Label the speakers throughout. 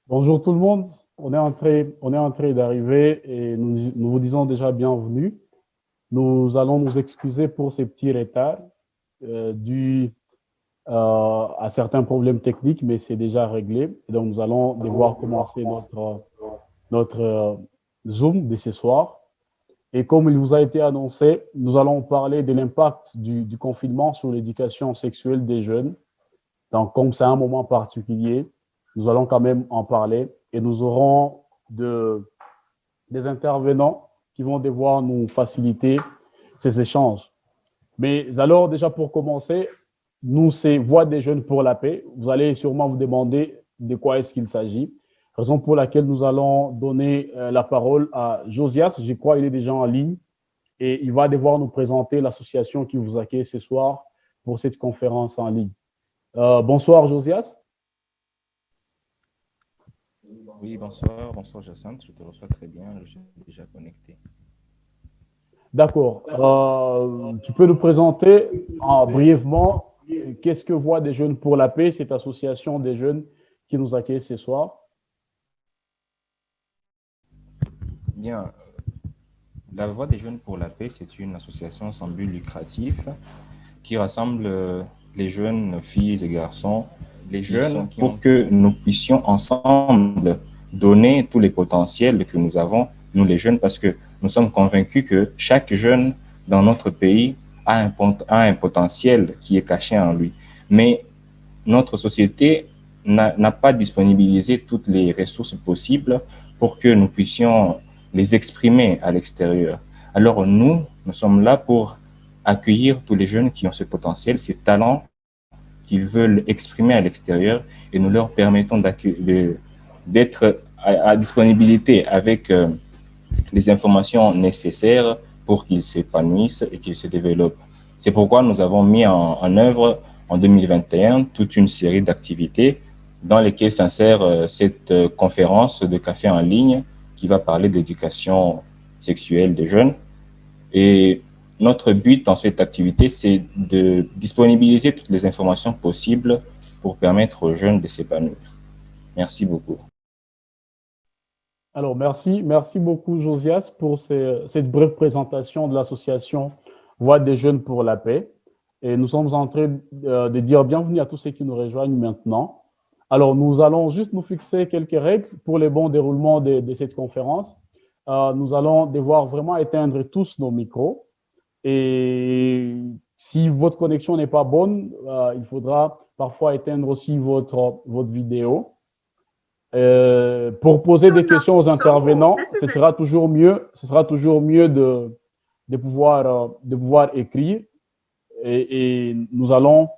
Speaker 1: Bonjour tout le monde, on est en train d'arriver et nous vous disons déjà bienvenue. Nous allons nous excuser pour ces petits retards dus à certains problèmes techniques, mais c'est déjà réglé. Et donc nous allons devoir commencer notre Zoom de ce soir. Et comme il vous a été annoncé, nous allons parler de l'impact du confinement sur l'éducation sexuelle des jeunes. Donc, comme c'est un moment particulier, nous allons quand même en parler et nous aurons des intervenants qui vont devoir nous faciliter ces échanges. Mais alors, déjà pour commencer, nous, c'est Voix des jeunes pour la paix. Vous allez sûrement vous demander de quoi est-ce qu'il s'agit. Raison pour laquelle nous allons donner la parole à Josias. Je crois qu'il est déjà en ligne et il va devoir nous présenter l'association qui vous accueille ce soir pour cette conférence en ligne. Bonsoir, Josias.
Speaker 2: Oui, bonsoir, bonsoir Jacinthe, je te reçois très bien, je suis déjà connecté.
Speaker 1: D'accord. Tu peux nous présenter brièvement qu'est-ce que Voix des jeunes pour la paix, cette association des jeunes qui nous accueille ce soir?
Speaker 2: Bien, la Voix des jeunes pour la paix, c'est une association sans but lucratif qui rassemble les jeunes filles et garçons, les jeunes pour que nous puissions ensemble donner tous les potentiels que nous avons, nous les jeunes, parce que nous sommes convaincus que chaque jeune dans notre pays a un potentiel qui est caché en lui. Mais notre société n'a pas disponibilisé toutes les ressources possibles pour que nous puissions les exprimer à l'extérieur. Alors nous sommes là pour accueillir tous les jeunes qui ont ce potentiel, ces talents qu'ils veulent exprimer à l'extérieur, et nous leur permettons d'être à disponibilité avec les informations nécessaires pour qu'ils s'épanouissent et qu'ils se développent. C'est pourquoi nous avons mis en œuvre en 2021 toute une série d'activités dans lesquelles s'insère cette conférence de café en ligne qui va parler d'éducation sexuelle des jeunes. Et notre but dans cette activité, c'est de disponibiliser toutes les informations possibles pour permettre aux jeunes de s'épanouir. Merci beaucoup.
Speaker 1: Alors, merci beaucoup, Josias, pour cette brève présentation de l'association Voix des jeunes pour la paix. Et nous sommes en train de dire bienvenue à tous ceux qui nous rejoignent maintenant. Alors, nous allons juste nous fixer quelques règles pour le bon déroulement de cette conférence. Nous allons devoir vraiment éteindre tous nos micros. Et si votre connexion n'est pas bonne, il faudra parfois éteindre aussi votre vidéo. Pour poser des questions aux intervenants, ce sera toujours mieux de pouvoir écrire et nous allons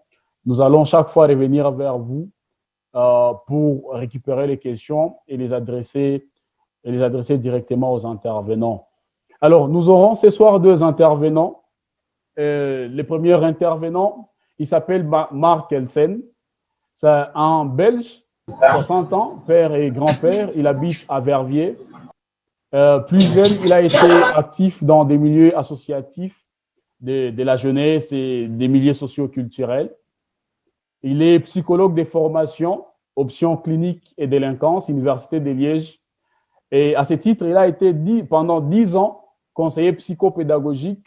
Speaker 1: chaque fois revenir vers vous pour récupérer les questions et les adresser directement aux intervenants. Alors, nous aurons ce soir deux intervenants. Le premier intervenant, il s'appelle Marc Kelsen. C'est un Belge, 60 ans, père et grand-père. Il habite à Verviers. Plus jeune, il a été actif dans des milieux associatifs de la jeunesse et des milieux socioculturels. Il est psychologue de formation, option clinique et délinquance, Université de Liège. Et à ce titre, il a été pendant 10 ans conseiller psychopédagogique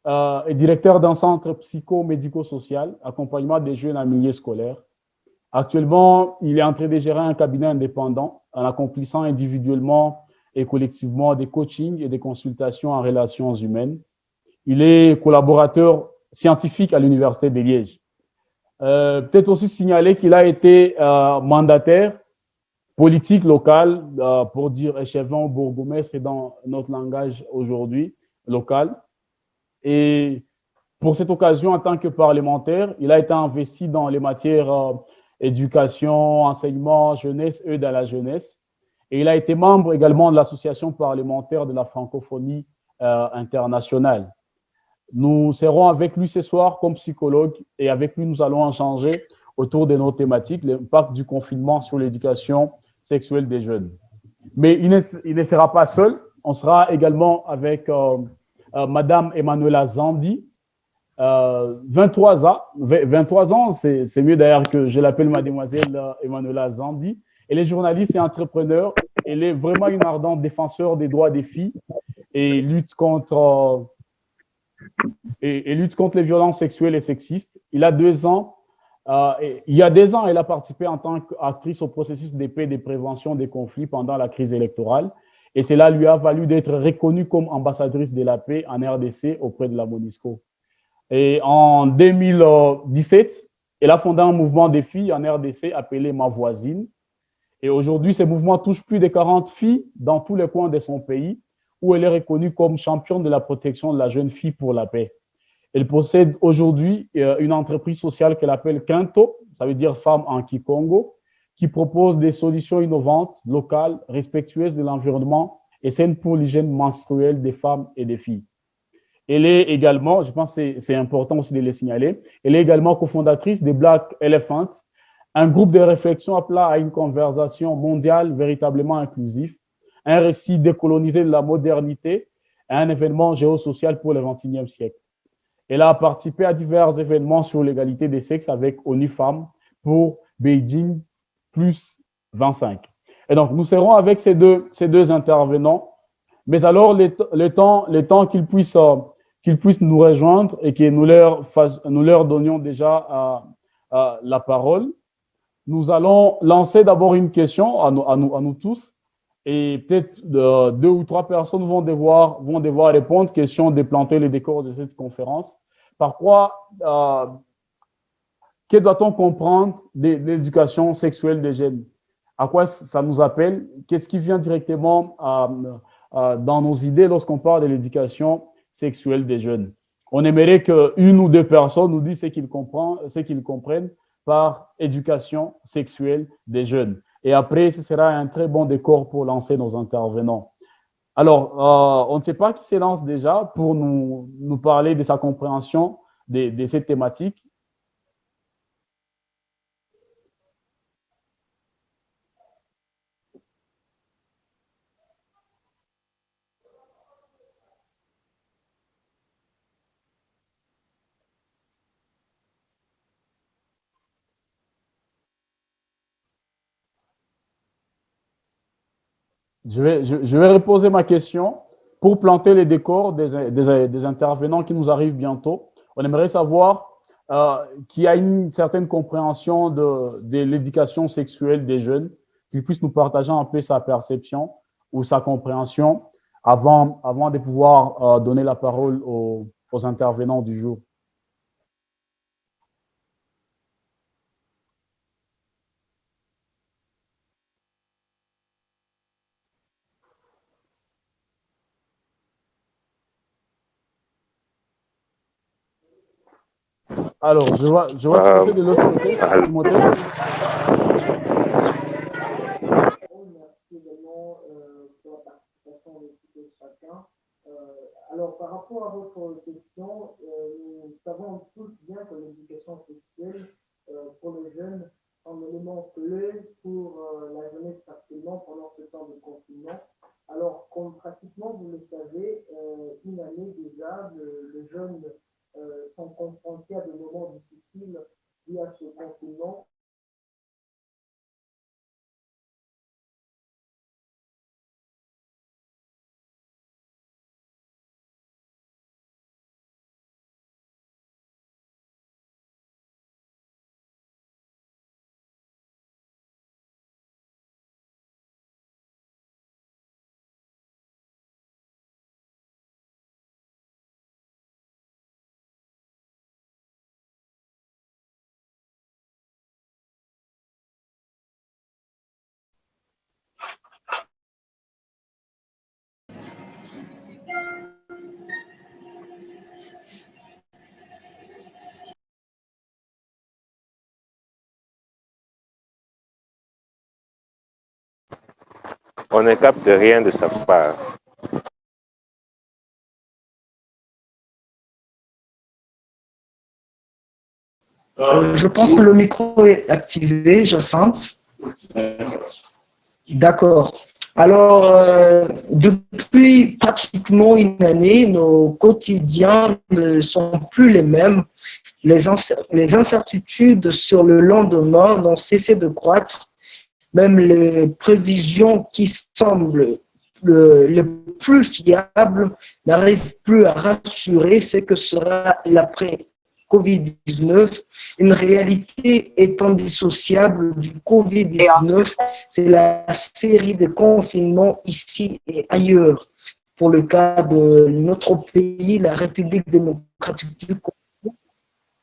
Speaker 1: et directeur d'un centre psychomédico-social, accompagnement des jeunes en milieu scolaire. Actuellement, il est en train de gérer un cabinet indépendant en accomplissant individuellement et collectivement des coachings et des consultations en relations humaines. Il est collaborateur scientifique à l'Université de Liège. Peut-être aussi signaler qu'il a été mandataire politique locale, pour dire échevin, bourgmestre dans notre langage aujourd'hui, local. Et pour cette occasion, en tant que parlementaire, il a été investi dans les matières éducation, enseignement, jeunesse, aide à la jeunesse. Et il a été membre également de l'association parlementaire de la francophonie internationale. Nous serons avec lui ce soir comme psychologue et avec lui, nous allons échanger autour de nos thématiques, l'impact du confinement sur l'éducation sexuelle des jeunes. Mais il ne sera pas seul. On sera également avec Madame Emmanuela Zandi, 23 ans, c'est mieux d'ailleurs que je l'appelle Mademoiselle Emmanuela Zandi. Elle est journaliste et entrepreneur. Elle est vraiment une ardente défenseur des droits des filles et lutte contre les violences sexuelles et sexistes. Il a 2 ans. Il y a des ans, elle a participé en tant qu'actrice au processus de paix et de prévention des conflits pendant la crise électorale. Et cela lui a valu d'être reconnue comme ambassadrice de la paix en RDC auprès de la MONUSCO. Et en 2017, elle a fondé un mouvement des filles en RDC appelé Ma Voisine. Et aujourd'hui, ce mouvement touche plus de 40 filles dans tous les coins de son pays, où elle est reconnue comme championne de la protection de la jeune fille pour la paix. Elle possède aujourd'hui une entreprise sociale qu'elle appelle Quinto, ça veut dire Femmes en Kikongo, qui propose des solutions innovantes, locales, respectueuses de l'environnement et saines pour l'hygiène menstruelle des femmes et des filles. Elle est également, je pense que c'est important aussi de le signaler, elle est également cofondatrice de Black Elephant, un groupe de réflexion appelant à une conversation mondiale véritablement inclusive, un récit décolonisé de la modernité et un événement géosocial pour le XXIe siècle. Elle a participé à divers événements sur l'égalité des sexes avec ONU Femmes pour Beijing plus 25. Et donc, nous serons avec ces deux intervenants, mais alors le temps qu'ils puissent nous rejoindre et que nous leur donnions déjà la parole, nous allons lancer d'abord une question à nous tous et peut-être 2 ou 3 personnes vont devoir répondre. Question de planter les décors de cette conférence. Par quoi, que doit-on comprendre de l'éducation sexuelle des jeunes? À quoi ça nous appelle? Qu'est-ce qui vient directement dans nos idées lorsqu'on parle de l'éducation sexuelle des jeunes? On aimerait qu'une ou 2 personnes nous disent ce qu'ils comprennent par éducation sexuelle des jeunes. Et après, ce sera un très bon décor pour lancer nos intervenants. Alors, on ne sait pas qui se lance déjà pour nous parler de sa compréhension de cette thématique. Je vais reposer ma question pour planter les décors des intervenants qui nous arrivent bientôt. On aimerait savoir qui a une certaine compréhension de l'éducation sexuelle des jeunes, qu'il puisse nous partager un peu sa perception ou sa compréhension avant de pouvoir donner la parole aux intervenants du jour. Alors, je vois Timothée de l'autre côté. Timothée.
Speaker 3: Merci également pour la participation de chacun. Alors, par rapport à votre question, nous savons tous bien que l'éducation sexuelle pour les jeunes est un élément clé pour la jeunesse actuellement pendant ce temps de confinement. Alors, comme pratiquement vous le savez, une année déjà, les jeunes sont confrontés à des moments difficiles liés à ce confinement.
Speaker 4: On ne capte rien de sa part.
Speaker 3: Je pense que le micro est activé, Jacinthe. D'accord. Alors, depuis pratiquement une année, nos quotidiens ne sont plus les mêmes. Les incertitudes sur le lendemain n'ont cessé de croître. Même les prévisions qui semblent les plus fiables n'arrivent plus à rassurer ce que sera l'après-Covid-19. Une réalité étant dissociable du Covid-19, c'est la série de confinements ici et ailleurs. Pour le cas de notre pays, la République démocratique du Congo,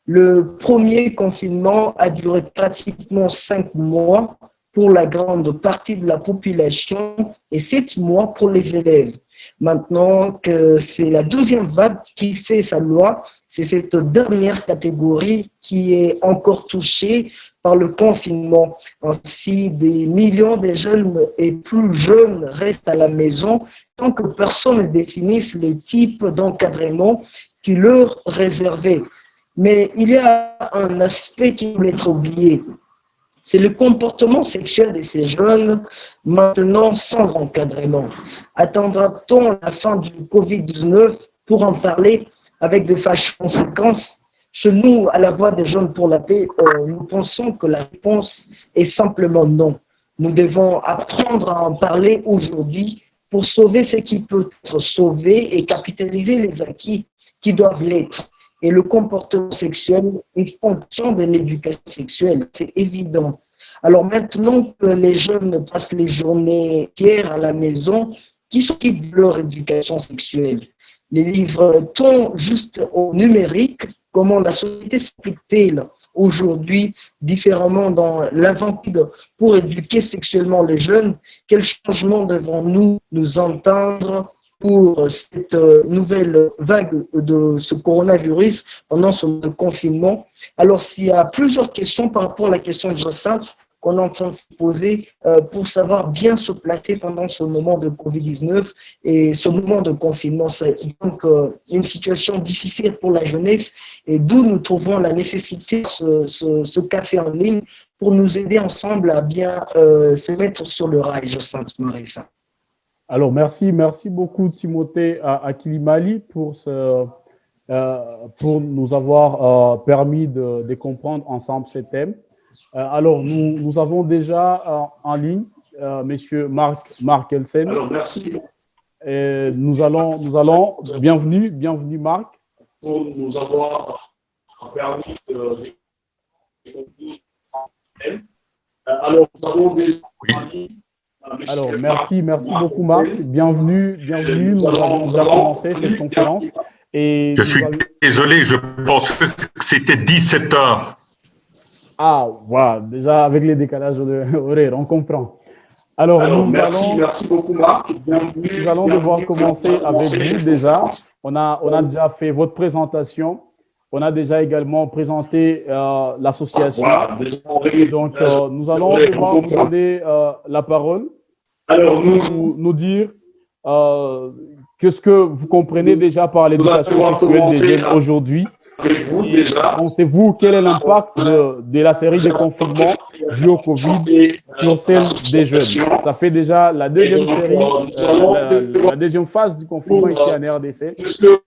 Speaker 3: le premier confinement a duré pratiquement 5 mois pour la grande partie de la population et 7 mois pour les élèves. Maintenant que c'est la deuxième vague qui fait sa loi, c'est cette dernière catégorie qui est encore touchée par le confinement. Ainsi, des millions de jeunes et plus jeunes restent à la maison sans que personne ne définisse le type d'encadrement qui leur est réservé. Mais il y a un aspect qui doit être oublié. C'est le comportement sexuel de ces jeunes, maintenant sans encadrement. Attendra-t-on la fin du Covid-19 pour en parler avec de fâcheuses conséquences? Chez nous, à la Voix des Jeunes pour la Paix, nous pensons que la réponse est simplement non. Nous devons apprendre à en parler aujourd'hui pour sauver ce qui peut être sauvé et capitaliser les acquis qui doivent l'être. Et le comportement sexuel est fonction de l'éducation sexuelle, c'est évident. Alors maintenant que les jeunes passent les journées entières à la maison, qui s'occupe de leur éducation sexuelle? Les livre-t-on juste au numérique? Comment la société s'applique-t-elle aujourd'hui différemment dans l'inventaire pour éduquer sexuellement les jeunes? Quels changements devons-nous nous entendre pour cette nouvelle vague de ce coronavirus pendant ce confinement? Alors, s'il y a plusieurs questions par rapport à la question de Jacinthe qu'on est en train de se poser pour savoir bien se placer pendant ce moment de Covid-19 et ce moment de confinement. C'est donc une situation difficile pour la jeunesse et d'où nous trouvons la nécessité de ce café en ligne pour nous aider ensemble à bien se mettre sur le rail, Jacinthe Marie.
Speaker 1: Alors, merci beaucoup Timothée Akilimali pour nous avoir permis de comprendre ensemble ces thèmes. Alors, nous avons déjà en ligne Monsieur Marc Elsen. Alors, merci. Et nous allons, bienvenue Marc, pour nous avoir permis de comprendre ces thèmes. Alors, nous avons déjà en ligne. Alors, merci beaucoup Marc. Bienvenue. Nous avons déjà commencé cette conférence. Et
Speaker 5: je suis désolé, je pense que c'était 17 heures.
Speaker 1: Ah, voilà, déjà avec les décalages horaires, on comprend. Alors merci beaucoup Marc. Nous allons devoir commencer avec vous déjà. On a déjà fait votre présentation. On a déjà également présenté l'association. Donc, nous allons devoir vous donner la parole. Alors, nous dire qu'est-ce que vous comprenez déjà par l'éducation sexuelle des jeunes aujourd'hui. Pensez-vous quel est l'impact de la série de confinements dû au Covid sur celle des jeunes? Ça fait déjà la deuxième série, la deuxième phase du confinement ici en RDC.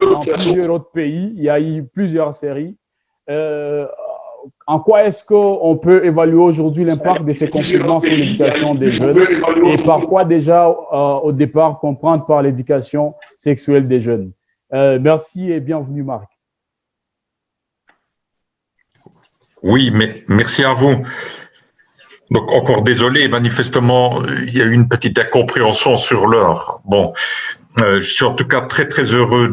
Speaker 1: Dans plusieurs autres pays, il y a eu plusieurs séries. En quoi est-ce qu'on peut évaluer aujourd'hui l'impact de ces confinements sur l'éducation des jeunes et par quoi déjà au départ comprendre par l'éducation sexuelle des jeunes? Merci et bienvenue Marc.
Speaker 5: Oui, mais merci à vous. Donc, encore désolé, manifestement, il y a eu une petite incompréhension sur l'heure. Bon, je suis en tout cas très, très heureux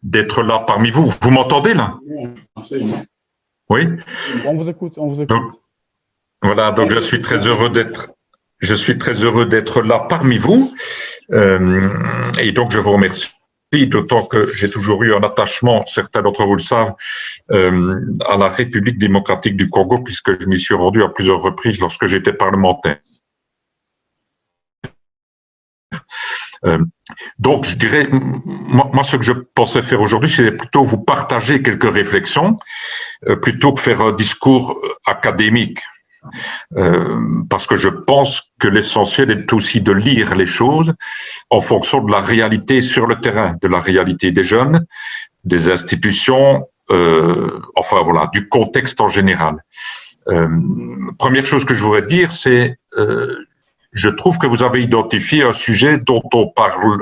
Speaker 5: d'être là parmi vous. Vous m'entendez là? Oui?
Speaker 1: On vous écoute.
Speaker 5: Donc, voilà, donc je suis très heureux d'être là parmi vous. Et donc, je vous remercie. D'autant que j'ai toujours eu un attachement, certains d'entre vous le savent, à la République démocratique du Congo, puisque je m'y suis rendu à plusieurs reprises lorsque j'étais parlementaire. Donc, je dirais, moi, ce que je pensais faire aujourd'hui, c'est plutôt vous partager quelques réflexions, plutôt que faire un discours académique. Parce que je pense que l'essentiel est aussi de lire les choses en fonction de la réalité sur le terrain, de la réalité des jeunes, des institutions, enfin voilà, du contexte en général. Première chose que je voudrais dire, c'est je trouve que vous avez identifié un sujet dont on parle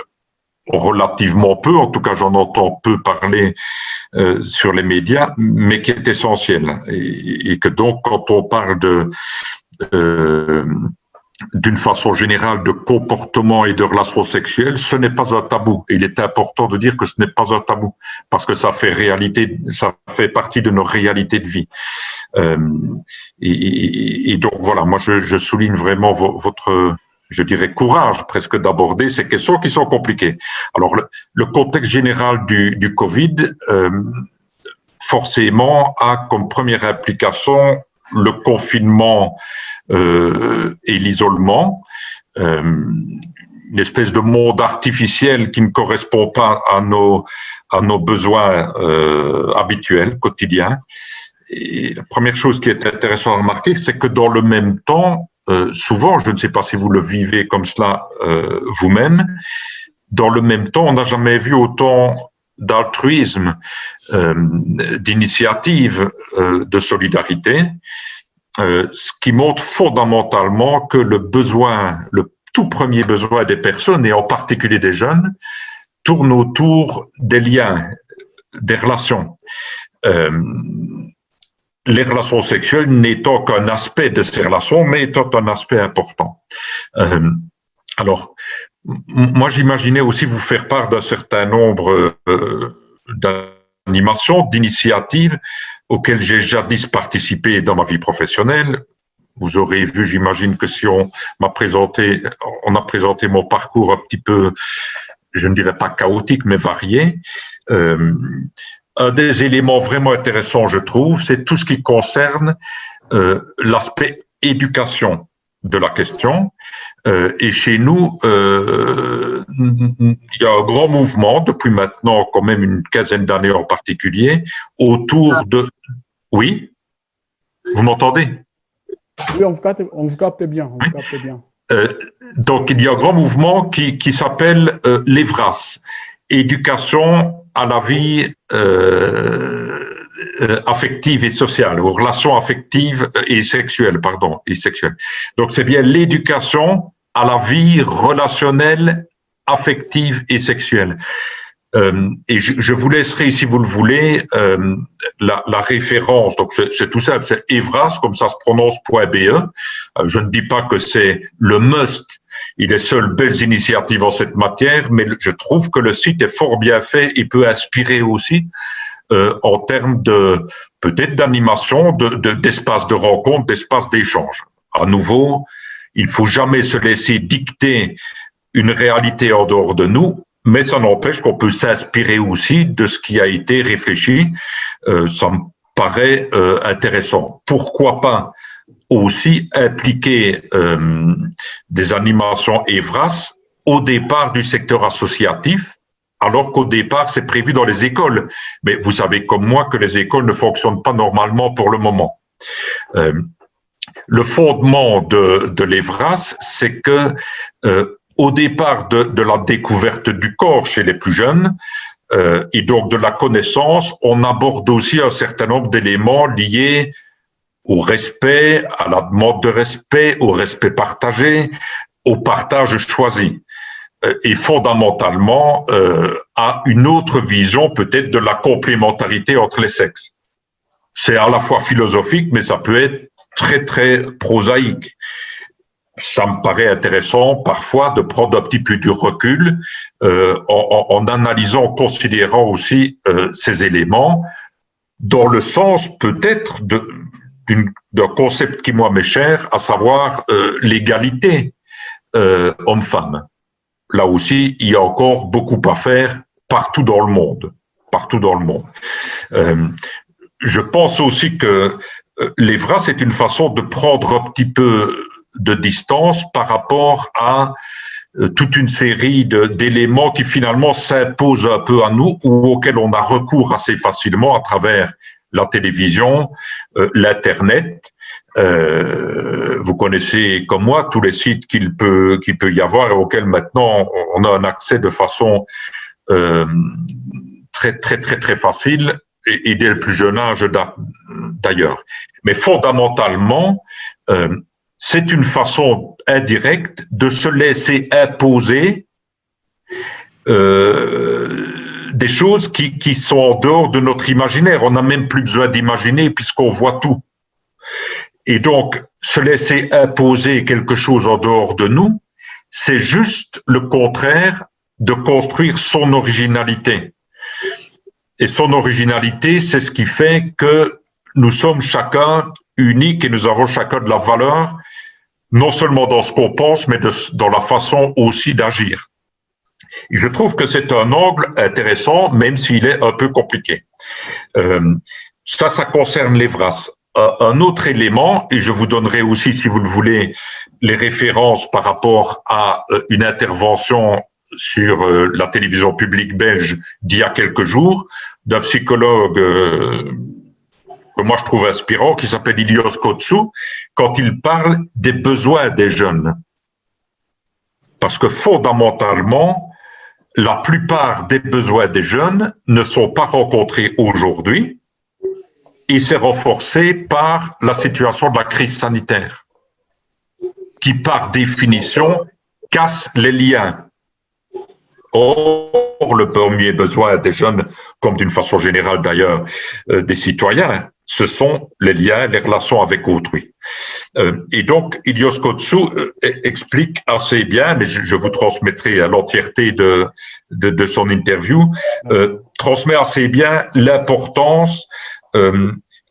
Speaker 5: relativement peu, en tout cas j'en entends peu parler sur les médias, mais qui est essentiel. Et que donc, quand on parle d'une façon générale de comportement et de relations sexuelles, ce n'est pas un tabou. Il est important de dire que ce n'est pas un tabou, parce que ça fait partie de nos réalités de vie. Et donc voilà, moi je souligne vraiment votre, je dirais, courage presque d'aborder ces questions qui sont compliquées. Alors le contexte général du Covid, forcément, a comme première implication le confinement et l'isolement, une espèce de monde artificiel qui ne correspond pas à nos besoins habituels, quotidiens. Et la première chose qui est intéressante à remarquer, c'est que dans le même temps, souvent, je ne sais pas si vous le vivez comme cela vous-même, dans le même temps, on n'a jamais vu autant d'altruisme, d'initiative, de solidarité, ce qui montre fondamentalement que le tout premier besoin des personnes, et en particulier des jeunes, tourne autour des liens, des relations. Les relations sexuelles n'étant qu'un aspect de ces relations, mais étant un aspect important. Alors, moi, j'imaginais aussi vous faire part d'un certain nombre d'animations, d'initiatives auxquelles j'ai jadis participé dans ma vie professionnelle. Vous aurez vu, j'imagine que si on a présenté mon parcours un petit peu, je ne dirais pas chaotique, mais varié. Un des éléments vraiment intéressants, je trouve, c'est tout ce qui concerne l'aspect éducation de la question. Et chez nous, il y a un grand mouvement, depuis maintenant quand même une quinzaine d'années en particulier, autour de... Oui? Vous m'entendez?
Speaker 1: Oui, on vous capte bien. On vous capte bien.
Speaker 5: Donc, il y a un grand mouvement qui s'appelle l'EVRAS, Éducation à la vie affective et sociale, aux relations affectives et sexuelles, pardon, et sexuelles. Donc, c'est bien l'éducation à la vie relationnelle, affective et sexuelle. Et je vous laisserai, si vous le voulez, la référence. Donc, c'est tout simple, c'est evras, comme ça se prononce, .be. Je ne dis pas que c'est le must. Il y a seules belles initiatives en cette matière, mais je trouve que le site est fort bien fait et peut inspirer aussi en termes de peut-être d'animation, d'espace de rencontre, d'espace d'échange. À nouveau, il faut jamais se laisser dicter une réalité en dehors de nous, mais ça n'empêche qu'on peut s'inspirer aussi de ce qui a été réfléchi. Ça me paraît intéressant. Pourquoi pas aussi impliquer des animations EVRAS au départ du secteur associatif, alors qu'au départ, c'est prévu dans les écoles. Mais vous savez comme moi que les écoles ne fonctionnent pas normalement pour le moment. Le fondement de l'EVRAS, c'est que au départ de la découverte du corps chez les plus jeunes, et donc de la connaissance, on aborde aussi un certain nombre d'éléments liés au respect, à la demande de respect, au respect partagé, au partage choisi. Et fondamentalement à une autre vision peut-être de la complémentarité entre les sexes. C'est à la fois philosophique, mais ça peut être très, très prosaïque. Ça me paraît intéressant parfois de prendre un petit peu du recul en analysant, en considérant aussi ces éléments dans le sens peut-être d'un concept qui moi m'est cher, à savoir l'égalité homme-femme. Là aussi, il y a encore beaucoup à faire partout dans le monde. Partout dans le monde. Je pense aussi que l'EVRAS, c'est une façon de prendre un petit peu de distance par rapport à toute une série d'éléments qui finalement s'imposent un peu à nous ou auxquels on a recours assez facilement à travers la télévision, l'Internet. Vous connaissez comme moi tous les sites qu'il peut y avoir et auxquels maintenant on a un accès de façon très très très très facile et dès le plus jeune âge d'ailleurs. Mais fondamentalement, c'est une façon indirecte de se laisser imposer des choses qui sont en dehors de notre imaginaire. On n'a même plus besoin d'imaginer puisqu'on voit tout. Et donc, se laisser imposer quelque chose en dehors de nous, c'est juste le contraire de construire son originalité. Et son originalité, c'est ce qui fait que nous sommes chacun uniques et nous avons chacun de la valeur, non seulement dans ce qu'on pense, mais dans la façon aussi d'agir. Et je trouve que c'est un angle intéressant, même s'il est un peu compliqué. Ça concerne l'Evras. Un autre élément, et je vous donnerai aussi, si vous le voulez, les références par rapport à une intervention sur la télévision publique belge d'il y a quelques jours, d'un psychologue que moi je trouve inspirant, qui s'appelle Ilios Kotsou, quand il parle des besoins des jeunes. Parce que fondamentalement, la plupart des besoins des jeunes ne sont pas rencontrés aujourd'hui, et c'est renforcé par la situation de la crise sanitaire, qui par définition casse les liens. Or, le premier besoin des jeunes, comme d'une façon générale d'ailleurs des citoyens, ce sont les liens, les relations avec autrui. Et donc, Ilios Kotsou explique assez bien, mais je vous transmettrai à l'entièreté de son interview, transmet assez bien l'importance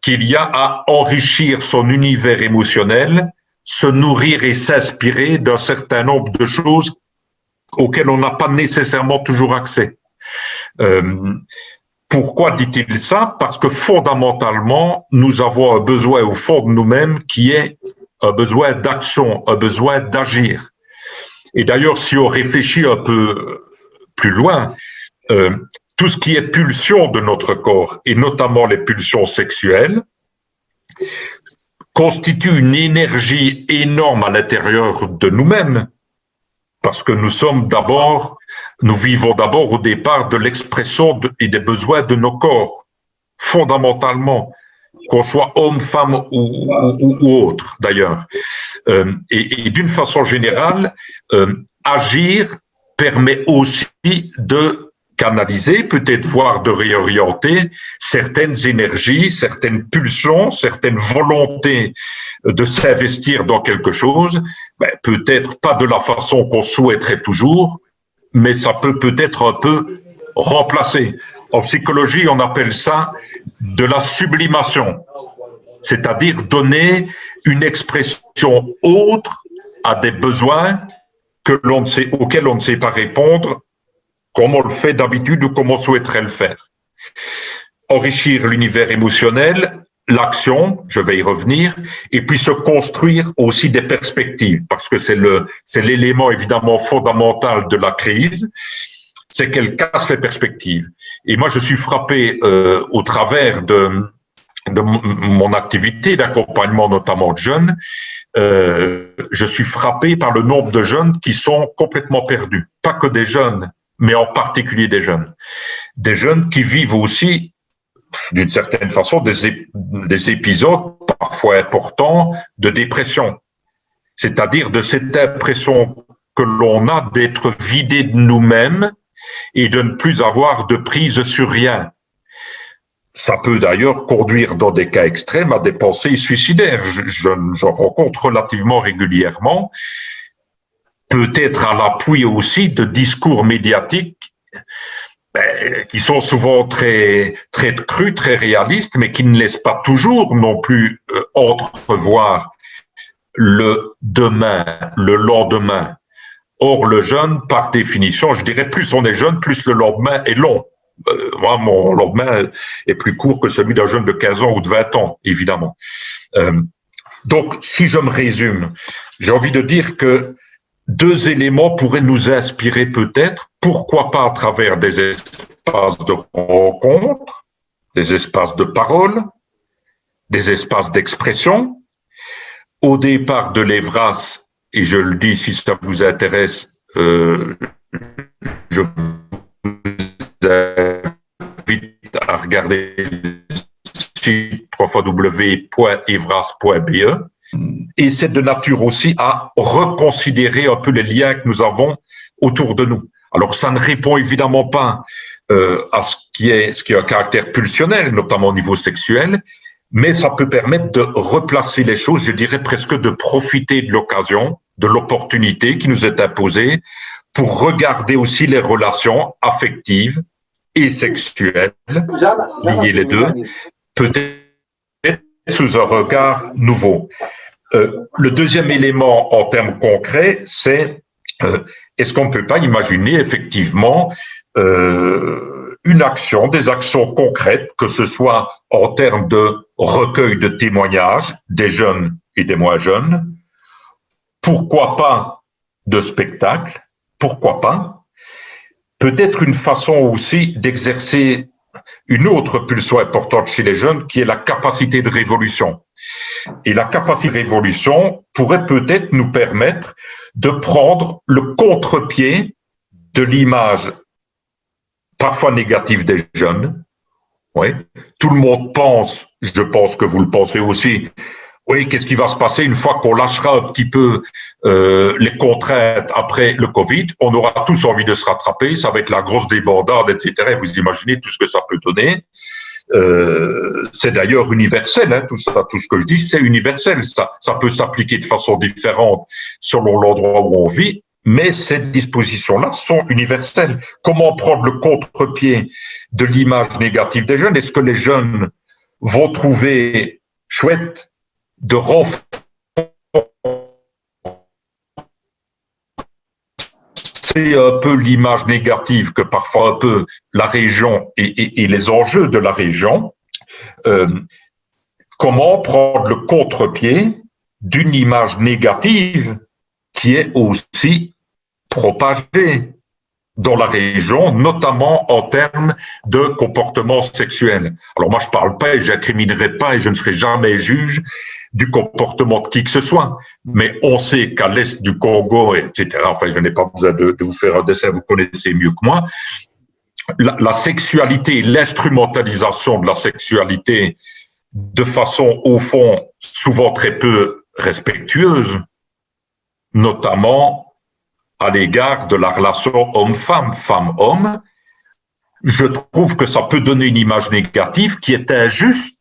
Speaker 5: qu'il y a à enrichir son univers émotionnel, se nourrir et s'inspirer d'un certain nombre de choses auxquelles on n'a pas nécessairement toujours accès. Pourquoi dit-il ça? Parce que fondamentalement, nous avons un besoin au fond de nous-mêmes qui est un besoin d'action, un besoin d'agir. Et d'ailleurs, si on réfléchit un peu plus loin, tout ce qui est pulsion de notre corps, et notamment les pulsions sexuelles, constitue une énergie énorme à l'intérieur de nous-mêmes, parce que nous vivons d'abord au départ de l'expression et des besoins de nos corps, fondamentalement, qu'on soit homme, femme ou autre d'ailleurs. Et d'une façon générale, agir permet aussi de canaliser, peut-être voire de réorienter certaines énergies, certaines pulsions, certaines volontés de s'investir dans quelque chose, peut-être pas de la façon qu'on souhaiterait toujours, mais ça peut-être un peu remplacer. En psychologie, on appelle ça de la sublimation, c'est-à-dire donner une expression autre à des besoins auxquels on ne sait pas répondre comme on le fait d'habitude ou comme on souhaiterait le faire. Enrichir l'univers émotionnel, l'action, je vais y revenir, et puis se construire aussi des perspectives, parce que c'est l'élément évidemment fondamental de la crise, c'est qu'elle casse les perspectives. Et moi, je suis frappé au travers de mon activité d'accompagnement notamment de jeunes, je suis frappé par le nombre de jeunes qui sont complètement perdus. Pas que des jeunes, mais en particulier des jeunes. Des jeunes qui vivent aussi, d'une certaine façon, des épisodes parfois importants de dépression. C'est-à-dire de cette impression que l'on a d'être vidé de nous-mêmes et de ne plus avoir de prise sur rien. Ça peut d'ailleurs conduire dans des cas extrêmes à des pensées suicidaires. J'en rencontre relativement régulièrement. Peut-être à l'appui aussi de discours médiatiques qui sont souvent très, très crus, très réalistes, mais qui ne laissent pas toujours non plus entrevoir le demain, le lendemain. Or, le jeune, par définition, je dirais, plus on est jeune, plus le lendemain est long. Moi, mon lendemain est plus court que celui d'un jeune de 15 ans ou de 20 ans, évidemment. Donc, si je me résume, j'ai envie de dire que deux éléments pourraient nous inspirer peut-être, pourquoi pas à travers des espaces de rencontre, des espaces de parole, des espaces d'expression. Au départ de l'Evras, et je le dis si ça vous intéresse, je vous invite à regarder le site www.evras.be. et c'est de nature aussi à reconsidérer un peu les liens que nous avons autour de nous. Alors, ça ne répond évidemment pas à ce qui a un caractère pulsionnel, notamment au niveau sexuel, mais ça peut permettre de replacer les choses, je dirais presque de profiter de l'occasion, de l'opportunité qui nous est imposée pour regarder aussi les relations affectives et sexuelles, lier les deux, peut-être sous un regard nouveau. Le deuxième élément en termes concrets, c'est est-ce qu'on ne peut pas imaginer effectivement une action, des actions concrètes, que ce soit en termes de recueil de témoignages des jeunes et des moins jeunes, pourquoi pas de spectacles, pourquoi pas, peut-être une façon aussi d'exercer une autre pulsion importante chez les jeunes qui est la capacité de révolution. Et la capacité de révolution pourrait peut-être nous permettre de prendre le contre-pied de l'image parfois négative des jeunes. Oui. Tout le monde pense, je pense que vous le pensez aussi, oui, qu'est-ce qui va se passer une fois qu'on lâchera un petit peu les contraintes après le Covid? On aura tous envie de se rattraper, ça va être la grosse débandade, etc. Et vous imaginez tout ce que ça peut donner. C'est d'ailleurs universel, hein, tout ce que je dis, c'est universel. Ça peut s'appliquer de façon différente selon l'endroit où on vit, mais ces dispositions-là sont universelles. Comment prendre le contre-pied de l'image négative des jeunes? Est-ce que les jeunes vont trouver chouette de renforcer un peu l'image négative que parfois un peu la région et les enjeux de la région? Comment prendre le contre-pied d'une image négative qui est aussi propagée dans la région, notamment en termes de comportement sexuel. Alors moi, je parle pas et j'incriminerai pas et je ne serai jamais juge du comportement de qui que ce soit. Mais on sait qu'à l'est du Congo, etc., enfin, je n'ai pas besoin de vous faire un dessin, vous connaissez mieux que moi, la sexualité, l'instrumentalisation de la sexualité de façon, au fond, souvent très peu respectueuse, notamment à l'égard de la relation homme-femme, femme-homme, je trouve que ça peut donner une image négative qui est injuste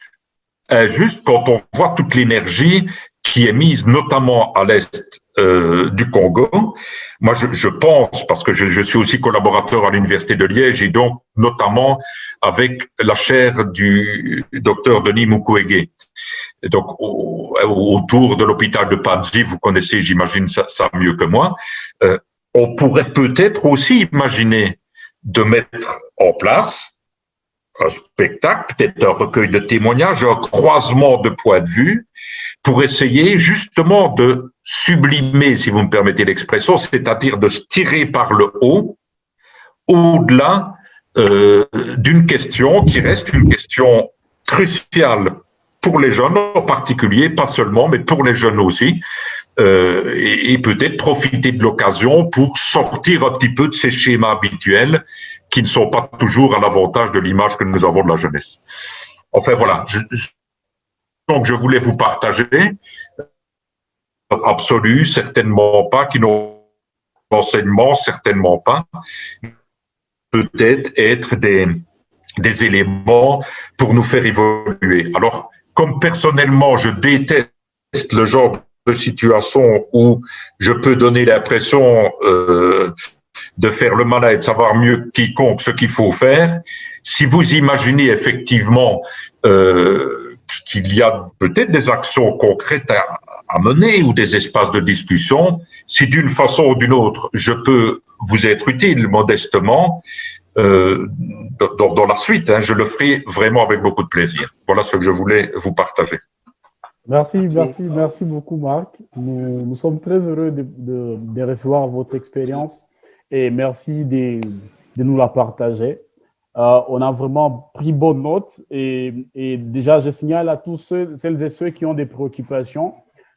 Speaker 5: quand on voit toute l'énergie qui est mise notamment à l'est du Congo. Moi, je pense, parce que je suis aussi collaborateur à l'Université de Liège et donc notamment avec la chaire du docteur Denis Mukwege. Et donc, autour de l'hôpital de Panzi, vous connaissez, j'imagine, ça mieux que moi, on pourrait peut-être aussi imaginer de mettre en place un spectacle, peut-être un recueil de témoignages, un croisement de points de vue, pour essayer justement de sublimer, si vous me permettez l'expression, c'est-à-dire de se tirer par le haut, au-delà d'une question qui reste une question cruciale pour les jeunes en particulier, pas seulement, mais pour les jeunes aussi, et peut-être profiter de l'occasion pour sortir un petit peu de ces schémas habituels qui ne sont pas toujours à l'avantage de l'image que nous avons de la jeunesse. Enfin voilà, donc je voulais vous partager, absolu, certainement pas, qui n'ont enseignement, certainement pas, peut-être être des éléments pour nous faire évoluer. Alors, comme personnellement, je déteste le genre de situation où je peux donner l'impression de faire le malin et de savoir mieux que quiconque ce qu'il faut faire, si vous imaginez effectivement qu'il y a peut-être des actions concrètes à mener ou des espaces de discussion, si d'une façon ou d'une autre, je peux vous être utile modestement, dans la suite, hein, je le ferai vraiment avec beaucoup de plaisir. Voilà ce que je voulais vous partager.
Speaker 1: Merci beaucoup, Marc. Nous sommes très heureux de recevoir votre expérience et merci de nous la partager. On a vraiment pris bonne note et déjà, je signale à tous celles et ceux qui ont des préoccupations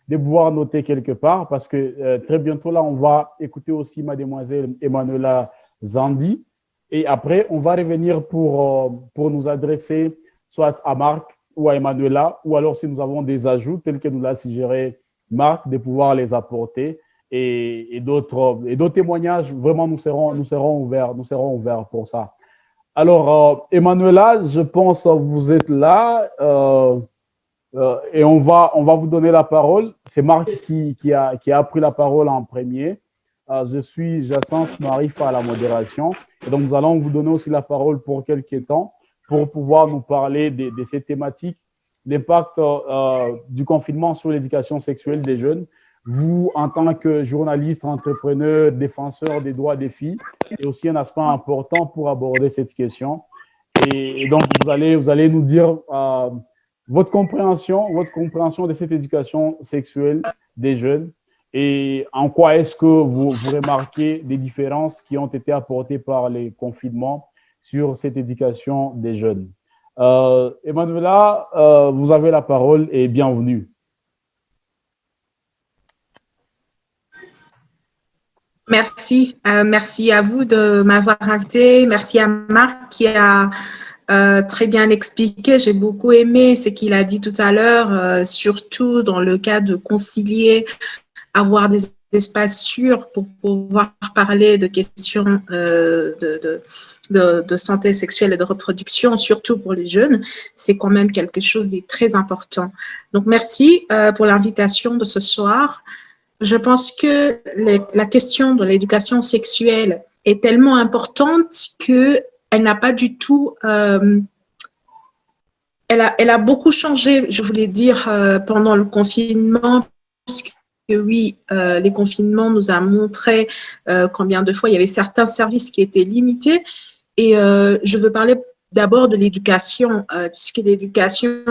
Speaker 1: de pouvoir noter quelque part parce que très bientôt, là, on va écouter aussi mademoiselle Emmanuela Zandi et après, on va revenir pour nous adresser soit à Marc ou à Emmanuela ou alors si nous avons des ajouts tels que nous l'a suggéré Marc, de pouvoir les apporter et d'autres témoignages. Vraiment, nous serons ouverts pour ça. Alors, Emmanuela, je pense que vous êtes là et on va vous donner la parole. C'est Marc qui a pris la parole en premier. Je suis Jacinthe Marif à la modération. Et donc, nous allons vous donner aussi la parole pour quelques temps pour pouvoir nous parler de ces thématiques, l'impact du confinement sur l'éducation sexuelle des jeunes. Vous, en tant que journaliste, entrepreneur, défenseur des droits des filles, c'est aussi un aspect important pour aborder cette question. Et donc, vous allez nous dire votre compréhension de cette éducation sexuelle des jeunes et en quoi est-ce que vous remarquez des différences qui ont été apportées par les confinements sur cette éducation des jeunes. Emmanuela, vous avez la parole et bienvenue.
Speaker 6: Merci. Merci à vous de m'avoir invité. Merci à Marc qui a très bien expliqué. J'ai beaucoup aimé ce qu'il a dit tout à l'heure, surtout dans le cas de concilier, avoir des espaces sûrs pour pouvoir parler de questions de santé sexuelle et de reproduction, surtout pour les jeunes. C'est quand même quelque chose de très important. Donc, merci pour l'invitation de ce soir. Je pense que la question de l'éducation sexuelle est tellement importante qu'elle n'a pas du tout… elle a beaucoup changé, je voulais dire, pendant le confinement, puisque oui, les confinements nous ont montré combien de fois il y avait certains services qui étaient limités. Et je veux parler d'abord de l'éducation, puisque l'éducation,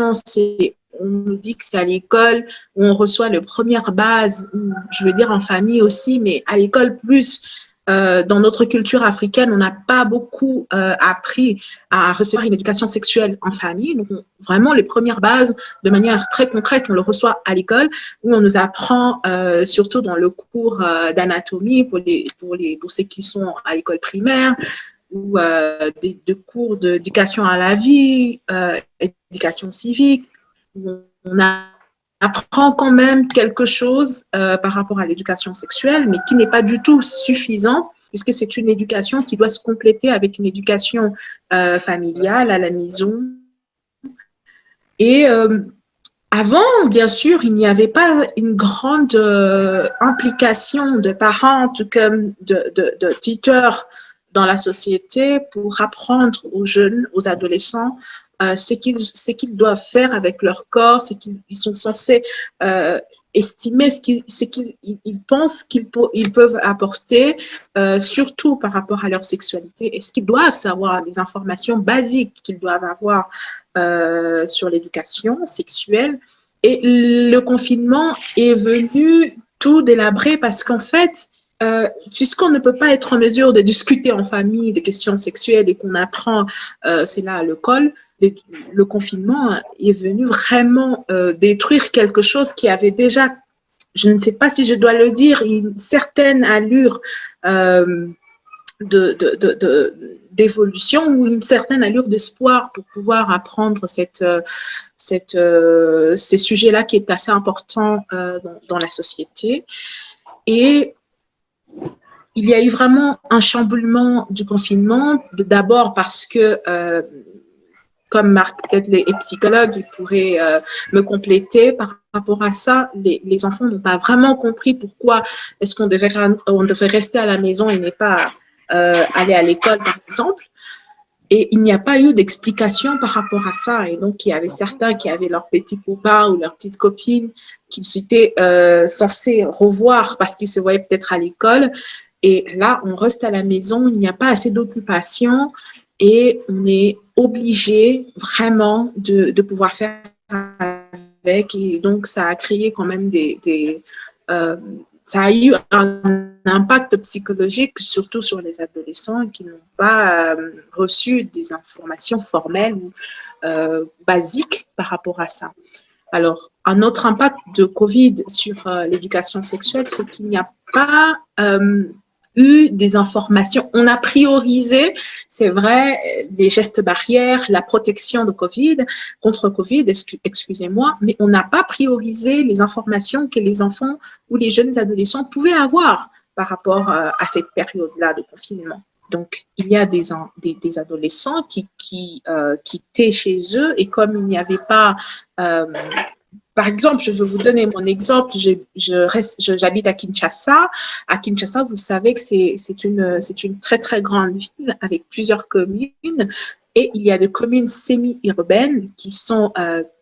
Speaker 6: on nous dit que c'est à l'école où on reçoit les premières bases, je veux dire en famille aussi, mais à l'école plus. Dans notre culture africaine, on n'a pas beaucoup appris à recevoir une éducation sexuelle en famille. Donc, vraiment, les premières bases, de manière très concrète, on le reçoit à l'école, où on nous apprend, surtout dans le cours d'anatomie pour ceux qui sont à l'école primaire, ou des cours d'éducation à la vie, éducation civique, où on apprend quand même quelque chose par rapport à l'éducation sexuelle, mais qui n'est pas du tout suffisant, puisque c'est une éducation qui doit se compléter avec une éducation familiale à la maison. Et avant, bien sûr, il n'y avait pas une grande implication de parents, tout comme de tuteurs dans la société pour apprendre aux jeunes, aux adolescents, ce qu'ils doivent faire avec leur corps, ce qu'ils sont censés estimer, ce qu'ils pensent qu'ils peuvent apporter, surtout par rapport à leur sexualité, et ce qu'ils doivent savoir, les informations basiques qu'ils doivent avoir sur l'éducation sexuelle. Et le confinement est venu tout délabrer parce qu'en fait, puisqu'on ne peut pas être en mesure de discuter en famille des questions sexuelles et qu'on apprend cela à l'école, le confinement est venu vraiment détruire quelque chose qui avait déjà, je ne sais pas si je dois le dire, une certaine allure d'évolution ou une certaine allure d'espoir pour pouvoir apprendre ces sujets-là qui est assez important dans la société. Et il y a eu vraiment un chamboulement du confinement, d'abord parce que, comme Marc, peut-être les psychologues, ils pourraient me compléter par rapport à ça, les enfants n'ont pas vraiment compris pourquoi est-ce qu'on devrait rester à la maison et ne pas aller à l'école, par exemple. Et il n'y a pas eu d'explication par rapport à ça. Et donc, il y avait certains qui avaient leurs petits copains ou leurs petites copines qu'ils étaient censés revoir parce qu'ils se voyaient peut-être à l'école. Et là, on reste à la maison, il n'y a pas assez d'occupation et on est obligé vraiment de pouvoir faire avec. Et donc, ça a créé quand même ça a eu un impact psychologique, surtout sur les adolescents qui n'ont pas reçu des informations formelles ou basiques par rapport à ça. Alors, un autre impact de Covid sur l'éducation sexuelle, c'est qu'il n'y a pas eu des informations. On a priorisé, c'est vrai, les gestes barrières, la protection de contre Covid, excusez-moi, mais on n'a pas priorisé les informations que les enfants ou les jeunes adolescents pouvaient avoir par rapport à cette période-là de confinement. Donc, il y a des adolescents qui étaient chez eux et comme il n'y avait pas... par exemple, je vais vous donner mon exemple. J'habite à Kinshasa. À Kinshasa, vous savez que c'est une très, très grande ville avec plusieurs communes et il y a des communes semi-urbaines qui sont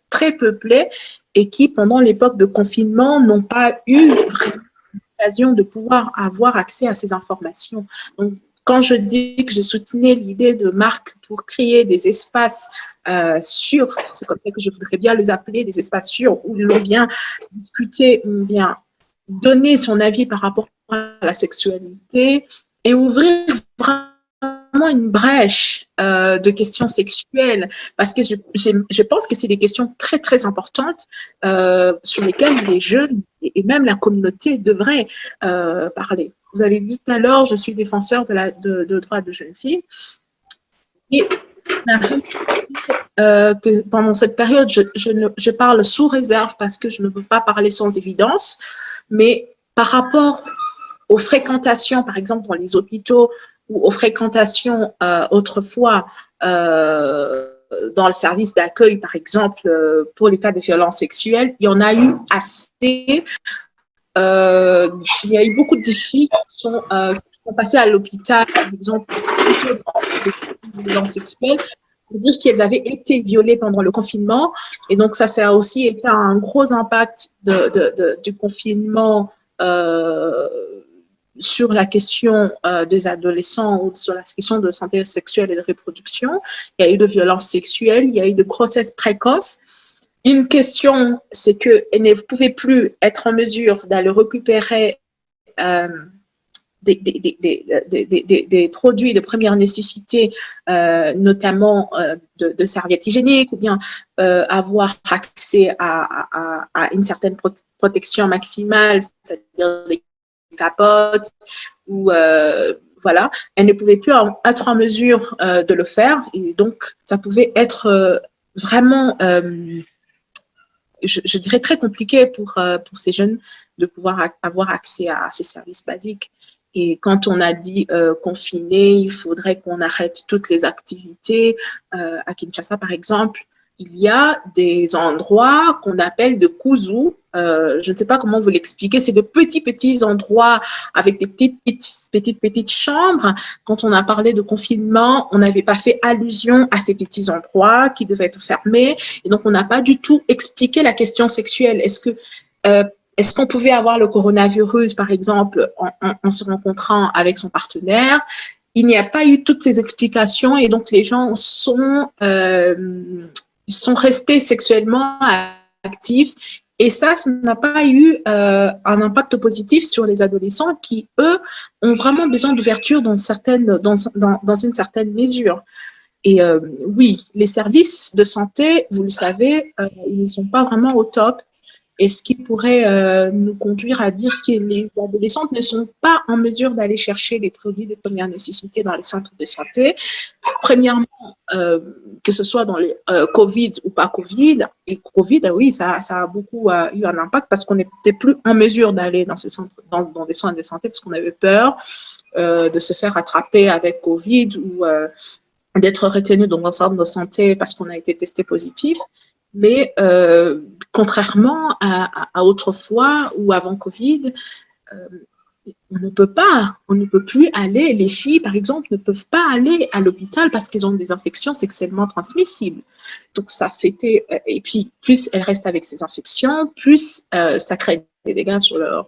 Speaker 6: très peuplées et qui, pendant l'époque de confinement, n'ont pas eu l'occasion de pouvoir avoir accès à ces informations. Donc, quand je dis que je soutenais l'idée de Marc pour créer des espaces sûrs, c'est comme ça que je voudrais bien les appeler, des espaces sûrs où l'on vient discuter, où on vient donner son avis par rapport à la sexualité et ouvrir vraiment une brèche de questions sexuelles parce que je pense que c'est des questions très, très importantes sur lesquelles les jeunes et même la communauté devraient parler. Vous avez dit tout à l'heure, je suis défenseur de droits de jeunes filles. Et que pendant cette période, je parle sous réserve parce que je ne veux pas parler sans évidence, mais par rapport aux fréquentations, par exemple, dans les hôpitaux ou aux fréquentations autrefois dans le service d'accueil, par exemple, pour les cas de violences sexuelles, il y en a eu assez. Il y a eu beaucoup de filles qui sont passées à l'hôpital, par exemple, plutôt de violences sexuelles, pour dire qu'elles avaient été violées pendant le confinement. Et donc, ça a aussi été un gros impact du confinement sur la question des adolescents ou sur la question de santé sexuelle et de reproduction. Il y a eu de violences sexuelles, il y a eu de grossesses précoces. Une question, c'est qu'elle ne pouvait plus être en mesure d'aller récupérer des produits de première nécessité, notamment de serviettes hygiéniques, ou bien avoir accès à une certaine protection maximale, c'est-à-dire les capotes, ou voilà, elle ne pouvait plus être en mesure de le faire, et donc ça pouvait être vraiment... je dirais très compliqué pour ces jeunes de pouvoir avoir accès à ces services basiques. Et quand on a dit confiné, il faudrait qu'on arrête toutes les activités. À Kinshasa, par exemple, il y a des endroits qu'on appelle de kuzu. Je ne sais pas comment vous l'expliquer. C'est de petits endroits avec des petites chambres. Quand on a parlé de confinement, on n'avait pas fait allusion à ces petits endroits qui devaient être fermés. Et donc, on n'a pas du tout expliqué la question sexuelle. Est-ce qu'on pouvait avoir le coronavirus, par exemple, en se rencontrant avec son partenaire? Il n'y a pas eu toutes ces explications et donc les gens sont restés sexuellement actifs. Et ça n'a pas eu un impact positif sur les adolescents qui, eux, ont vraiment besoin d'ouverture dans une certaine mesure. Et oui, les services de santé, vous le savez, ils ne sont pas vraiment au top. Et ce qui pourrait nous conduire à dire que les adolescentes ne sont pas en mesure d'aller chercher les produits de première nécessité dans les centres de santé. Premièrement, que ce soit dans les Covid ou pas Covid. Et Covid, oui, ça a beaucoup eu un impact parce qu'on n'était plus en mesure d'aller dans ces centres, dans des centres de santé parce qu'on avait peur de se faire attraper avec Covid ou d'être retenu dans un centre de santé parce qu'on a été testé positif. Mais contrairement à autrefois ou avant Covid, on ne peut plus aller, les filles par exemple ne peuvent pas aller à l'hôpital parce qu'elles ont des infections sexuellement transmissibles. Donc ça c'était, et puis plus elles restent avec ces infections, plus ça crée des dégâts sur leur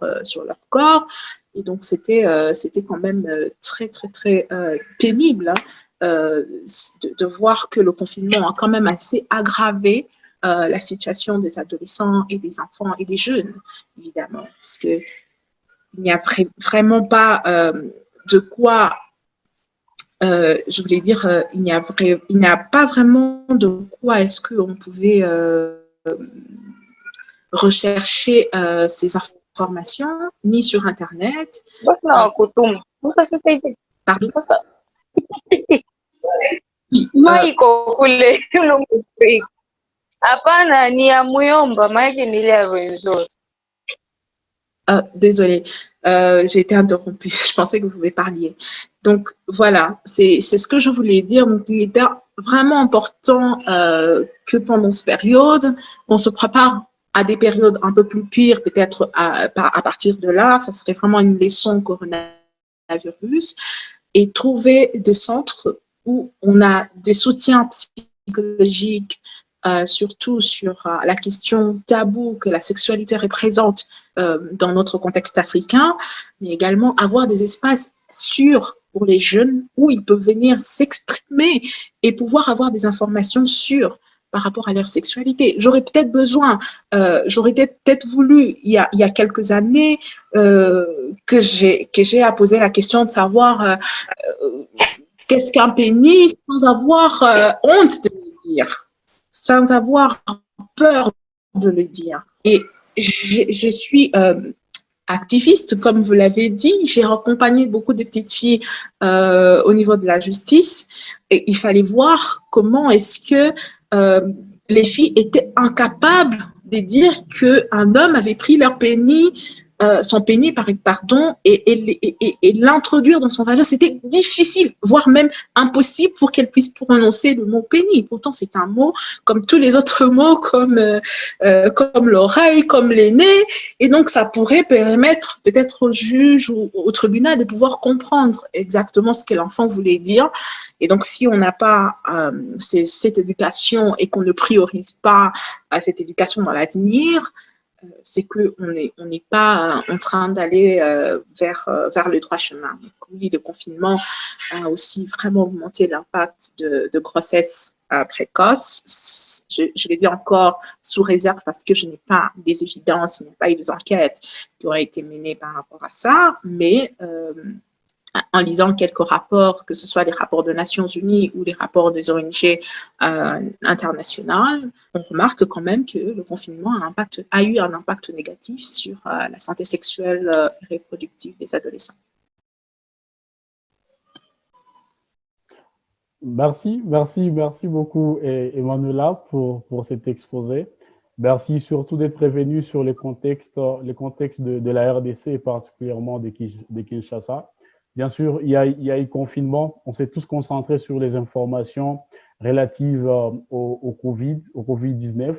Speaker 6: corps. Et donc c'était quand même très très très pénible de voir que le confinement a quand même assez aggravé la situation des adolescents et des enfants et des jeunes, évidemment, parce que il n'y a vraiment pas de quoi, je voulais dire, il n'y a pas vraiment de quoi est-ce qu'on pouvait rechercher ces informations, ni sur Internet, Pardon?
Speaker 7: Maiko kule hapana, ni ya Muyomba, maana ni ile ya Rwenzori.
Speaker 6: Désolée, j'ai été interrompue. Je pensais que vous me parliez. Donc voilà, c'est ce que je voulais dire. Donc, il est vraiment important que pendant cette période, on se prépare à des périodes un peu plus pires, peut-être à partir de là. Ça serait vraiment une leçon coronavirus, et trouver des centres où on a des soutiens psychologiques, surtout sur la question taboue que la sexualité représente dans notre contexte africain, mais également avoir des espaces sûrs pour les jeunes où ils peuvent venir s'exprimer et pouvoir avoir des informations sûres par rapport à leur sexualité. J'aurais peut-être besoin, j'aurais peut-être voulu, il y a quelques années, que j'ai à poser la question de savoir qu'est-ce qu'un pénis, sans avoir honte de le dire, sans avoir peur de le dire. Et je suis activiste, comme vous l'avez dit. J'ai accompagné beaucoup de petites filles au niveau de la justice, et il fallait voir comment est-ce que les filles étaient incapables de dire qu'un homme avait pris leur pénis, son pénis, pardon, et l'introduire dans son vagin. C'était difficile, voire même impossible pour qu'elle puisse prononcer le mot pénis. Pourtant, c'est un mot comme tous les autres mots, comme l'oreille, comme les nez. Et donc, ça pourrait permettre peut-être au juge ou au tribunal de pouvoir comprendre exactement ce que l'enfant voulait dire. Et donc, si on n'a pas cette éducation et qu'on ne priorise pas cette éducation dans l'avenir, c'est qu'on n'est pas en train d'aller vers le droit chemin. Donc, oui, le confinement a aussi vraiment augmenté l'impact de grossesse précoce. Je le dis encore sous réserve parce que je n'ai pas des évidences, il n'y a pas eu des enquêtes qui auraient été menées par rapport à ça, mais en lisant quelques rapports, que ce soit les rapports des Nations Unies ou les rapports des ONG internationales, on remarque quand même que le confinement a eu un impact négatif sur la santé sexuelle et reproductive des adolescents.
Speaker 1: Merci beaucoup, Emmanuela, pour cet exposé. Merci surtout d'être revenu sur les contextes de la RDC et particulièrement de Kinshasa. Bien sûr, il y a eu confinement. On s'est tous concentrés sur les informations relatives au Covid-19,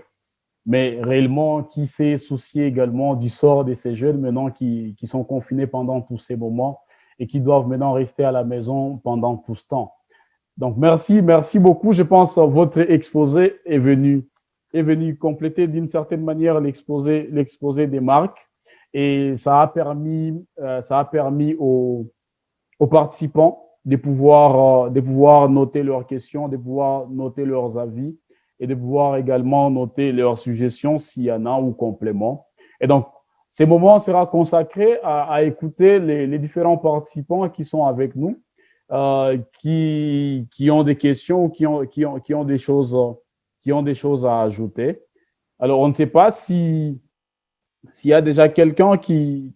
Speaker 1: mais réellement, qui s'est soucié également du sort de ces jeunes maintenant qui sont confinés pendant tous ces moments et qui doivent maintenant rester à la maison pendant tout ce temps. Donc, merci beaucoup. Je pense que votre exposé est venu compléter d'une certaine manière l'exposé des marques, et ça a permis aux participants de pouvoir noter leurs questions, de pouvoir noter leurs avis et de pouvoir également noter leurs suggestions s'il y en a ou compléments. Et donc, ces moments seront consacrés à écouter les différents participants qui sont avec nous, qui ont des questions ou qui ont des choses à ajouter. Alors, on ne sait pas s'il y a déjà quelqu'un qui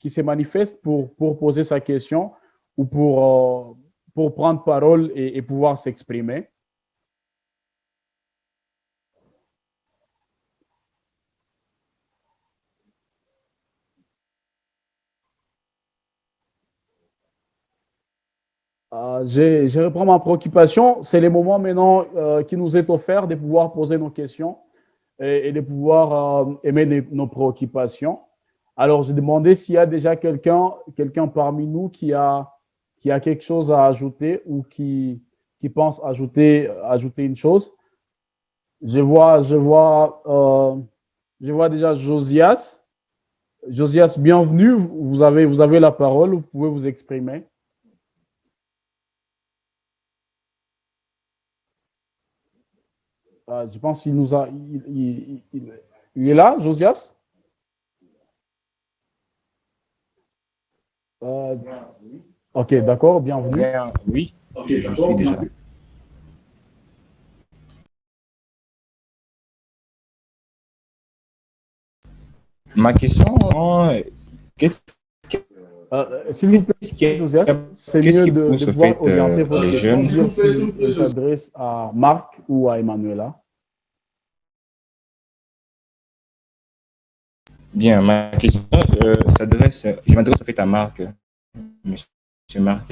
Speaker 1: se manifeste pour poser sa question ou pour prendre parole et pouvoir s'exprimer. Je reprends ma préoccupation. C'est le moment maintenant qui nous est offert de pouvoir poser nos questions et de pouvoir émettre nos préoccupations. Alors, j'ai demandé s'il y a déjà quelqu'un parmi nous qui a quelque chose à ajouter ou qui pense ajouter une chose. Je vois déjà Josias. Josias, bienvenue. Vous avez la parole. Vous pouvez vous exprimer. Je pense qu'il nous a. Il est là, Josias? Ok, d'accord, bienvenue.
Speaker 2: Oui, okay, je suis déjà là. Ma question, qu'est-ce
Speaker 1: S'il vous plaît, c'est mieux de pouvoir orienter votre question, dire si s'adresse à Marc ou à Emmanuela.
Speaker 2: Bien, ma question je m'adresse en fait à Marc, monsieur Marc.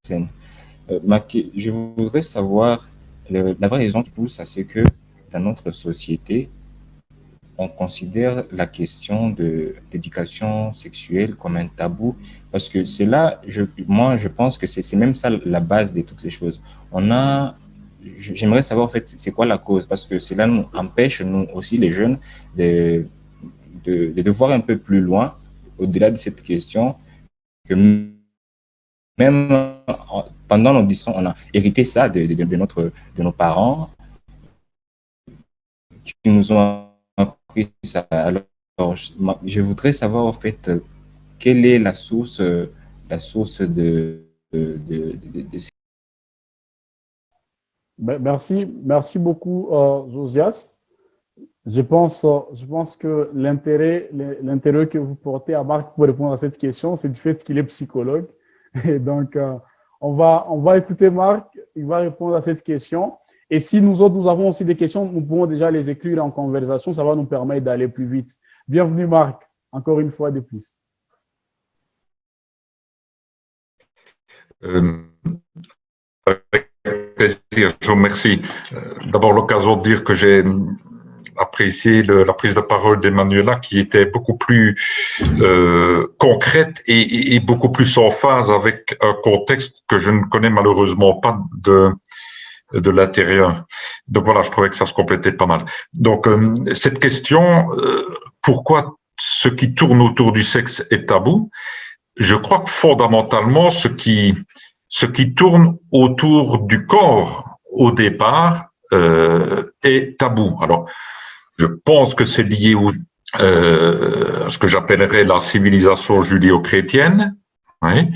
Speaker 2: Je voudrais savoir la vraie raison qui pousse à ce que dans notre société, on considère la question de l'éducation sexuelle comme un tabou, parce que c'est là, moi je pense que c'est même ça la base de toutes les choses. J'aimerais savoir en fait c'est quoi la cause, parce que cela nous empêche, nous aussi les jeunes, de voir un peu plus loin, au-delà de cette question, que même pendant nos discussions, on a hérité ça de nos parents qui nous ont appris ça. Alors, je voudrais savoir en fait quelle est la source de
Speaker 1: Merci beaucoup, Josias. Je pense que l'intérêt que vous portez à Marc pour répondre à cette question, c'est du fait qu'il est psychologue. Et donc, on va écouter Marc, il va répondre à cette question. Et si nous autres, nous avons aussi des questions, nous pouvons déjà les écrire en conversation, ça va nous permettre d'aller plus vite. Bienvenue Marc, encore une fois de plus.
Speaker 5: Avec plaisir, je vous remercie. D'abord, l'occasion de dire que j'ai apprécié la prise de parole d'Emmanuela qui était beaucoup plus concrète et beaucoup plus en phase avec un contexte que je ne connais malheureusement pas de l'intérieur. Donc voilà, je trouvais que ça se complétait pas mal. Donc cette question, pourquoi ce qui tourne autour du sexe est tabou? Je crois que fondamentalement, ce qui tourne autour du corps au départ est tabou. Alors, je pense que c'est lié à ce que j'appellerais la civilisation judéo-chrétienne, hein,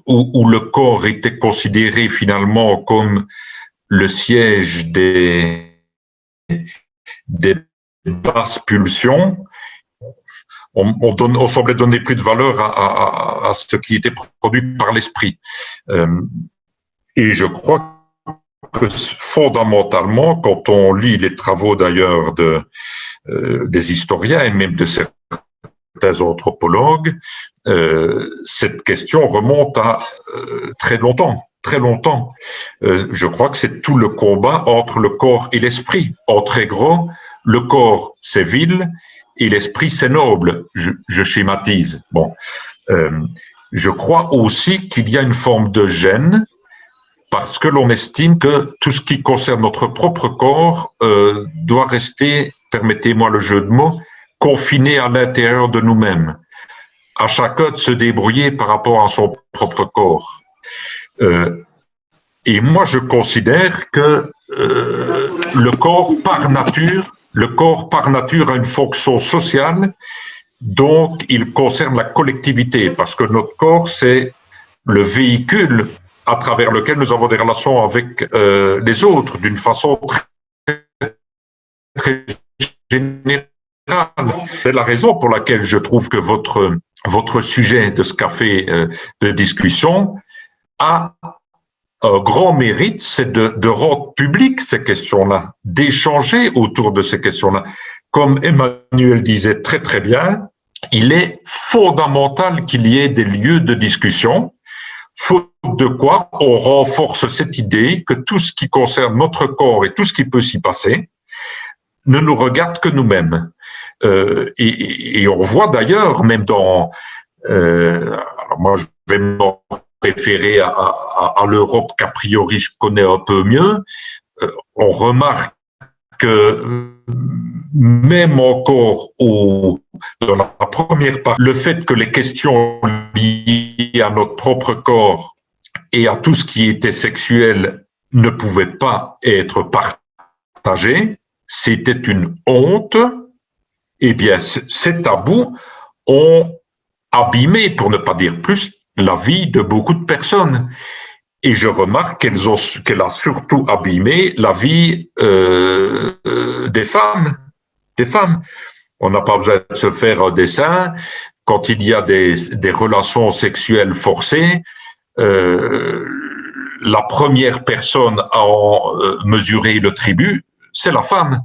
Speaker 5: où le corps était considéré finalement comme le siège des basses pulsions. On semblait donner plus de valeur à ce qui était produit par l'esprit. Et je crois que fondamentalement, quand on lit les travaux d'ailleurs des historiens et même de certains anthropologues, cette question remonte à très longtemps. Très longtemps. Je crois que c'est tout le combat entre le corps et l'esprit. En très gros, le corps c'est vil et l'esprit c'est noble. Je schématise. Bon, je crois aussi qu'il y a une forme de gêne parce que l'on estime que tout ce qui concerne notre propre corps doit rester, permettez-moi le jeu de mots, confiné à l'intérieur de nous-mêmes. À chacun de se débrouiller par rapport à son propre corps. Et moi, je considère que le corps par nature a une fonction sociale, donc il concerne la collectivité, parce que notre corps, c'est le véhicule à travers lequel nous avons des relations avec les autres, d'une façon très générale. C'est la raison pour laquelle je trouve que votre sujet de ce café de discussion a un grand mérite, c'est de rendre public ces questions-là, d'échanger autour de ces questions-là. Comme Emmanuel disait très très bien, il est fondamental qu'il y ait des lieux de discussion, faute de quoi on renforce cette idée que tout ce qui concerne notre corps et tout ce qui peut s'y passer ne nous regarde que nous-mêmes. Et on voit d'ailleurs, même dans... alors moi, je vais me référer à l'Europe qu'a priori je connais un peu mieux, on remarque que même encore dans la première partie, le fait que les questions liées à notre propre corps et à tout ce qui était sexuel ne pouvaient pas être partagées, c'était une honte. Eh bien, ces tabous ont abîmé, pour ne pas dire plus, la vie de beaucoup de personnes. Et je remarque qu'elle a surtout abîmé la vie des femmes. On n'a pas besoin de se faire un dessin. Quand il y a des relations sexuelles forcées, la première personne à en mesurer le tribut, c'est la femme.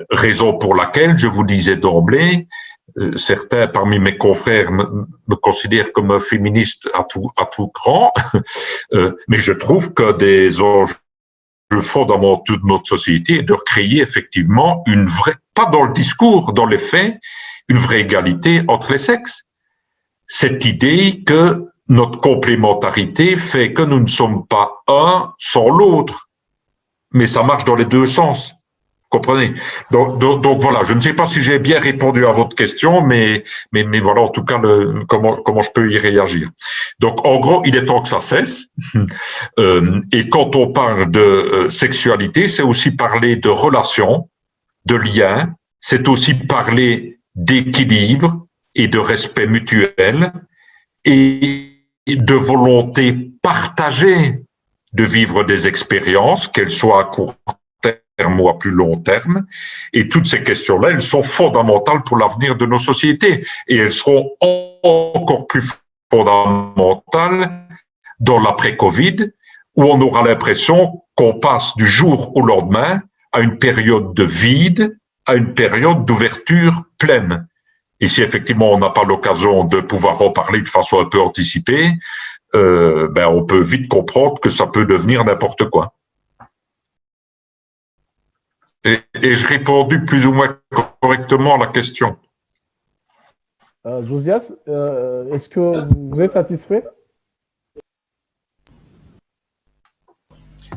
Speaker 5: Raison pour laquelle, je vous disais d'emblée, certains parmi mes confrères me considèrent comme un féministe à tout cran, mais je trouve que des enjeux fondamentaux de notre société est de créer effectivement une vraie, pas dans le discours, dans les faits, une vraie égalité entre les sexes. Cette idée que notre complémentarité fait que nous ne sommes pas un sans l'autre, mais ça marche dans les deux sens. Comprenez? Donc voilà, je ne sais pas si j'ai bien répondu à votre question, mais voilà en tout cas comment je peux y réagir. Donc en gros, il est temps que ça cesse. Et quand on parle de sexualité, c'est aussi parler de relations, de liens, c'est aussi parler d'équilibre et de respect mutuel et de volonté partagée de vivre des expériences, qu'elles soient à court terme ou à plus long terme. Et toutes ces questions-là, elles sont fondamentales pour l'avenir de nos sociétés. Et elles seront encore plus fondamentales dans l'après-Covid, où on aura l'impression qu'on passe du jour au lendemain à une période de vide, à une période d'ouverture pleine. Et si effectivement on n'a pas l'occasion de pouvoir en parler de façon un peu anticipée, on peut vite comprendre que ça peut devenir n'importe quoi. Et j'ai répondu plus ou moins correctement à la question.
Speaker 1: Josias, est-ce que vous êtes satisfait?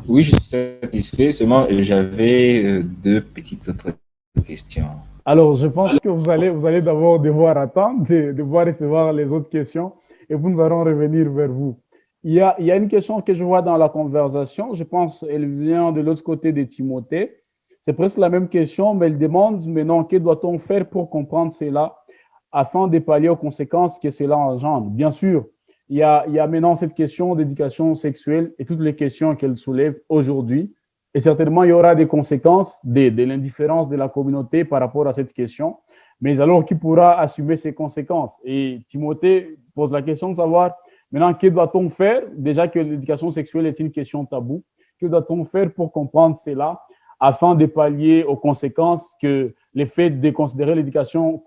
Speaker 2: Oui, je suis satisfait. Seulement, j'avais deux petites autres questions.
Speaker 1: Alors, je pense que vous allez d'abord devoir attendre, devoir recevoir les autres questions et nous allons revenir vers vous. Il y a une question que je vois dans la conversation. Je pense qu'elle vient de l'autre côté de Timothée. C'est presque la même question, mais elle demande maintenant, que doit-on faire pour comprendre cela afin de pallier aux conséquences que cela engendre? Bien sûr, il y a maintenant cette question d'éducation sexuelle et toutes les questions qu'elle soulève aujourd'hui. Et certainement, il y aura des conséquences de l'indifférence de la communauté par rapport à cette question. Mais alors, qui pourra assumer ces conséquences? Et Timothée pose la question de savoir, maintenant, que doit-on faire? Déjà que l'éducation sexuelle est une question taboue. Que doit-on faire pour comprendre cela afin de pallier aux conséquences que le fait de considérer l'éducation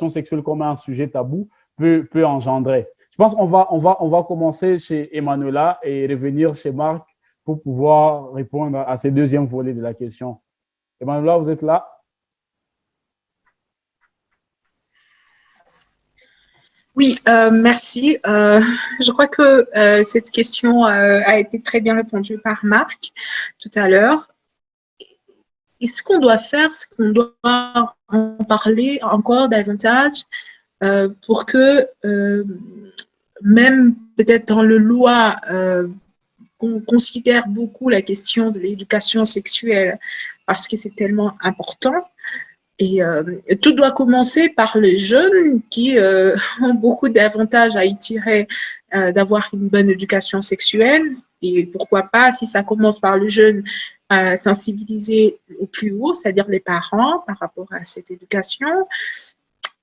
Speaker 1: sexuelle comme un sujet tabou peut engendrer? Je pense qu'on va commencer chez Emmanuela et revenir chez Marc pour pouvoir répondre à ces deuxièmes volets de la question. Emmanuela, vous êtes là?
Speaker 6: Oui, merci. Je crois que cette question a été très bien répondue par Marc tout à l'heure. Et ce qu'on doit faire, c'est qu'on doit en parler encore davantage pour que même peut-être dans le loi, on considère beaucoup la question de l'éducation sexuelle parce que c'est tellement important. Et tout doit commencer par les jeunes qui ont beaucoup d'avantages à y tirer d'avoir une bonne éducation sexuelle. Et pourquoi pas, si ça commence par les jeunes, sensibiliser au plus haut, c'est-à-dire les parents par rapport à cette éducation.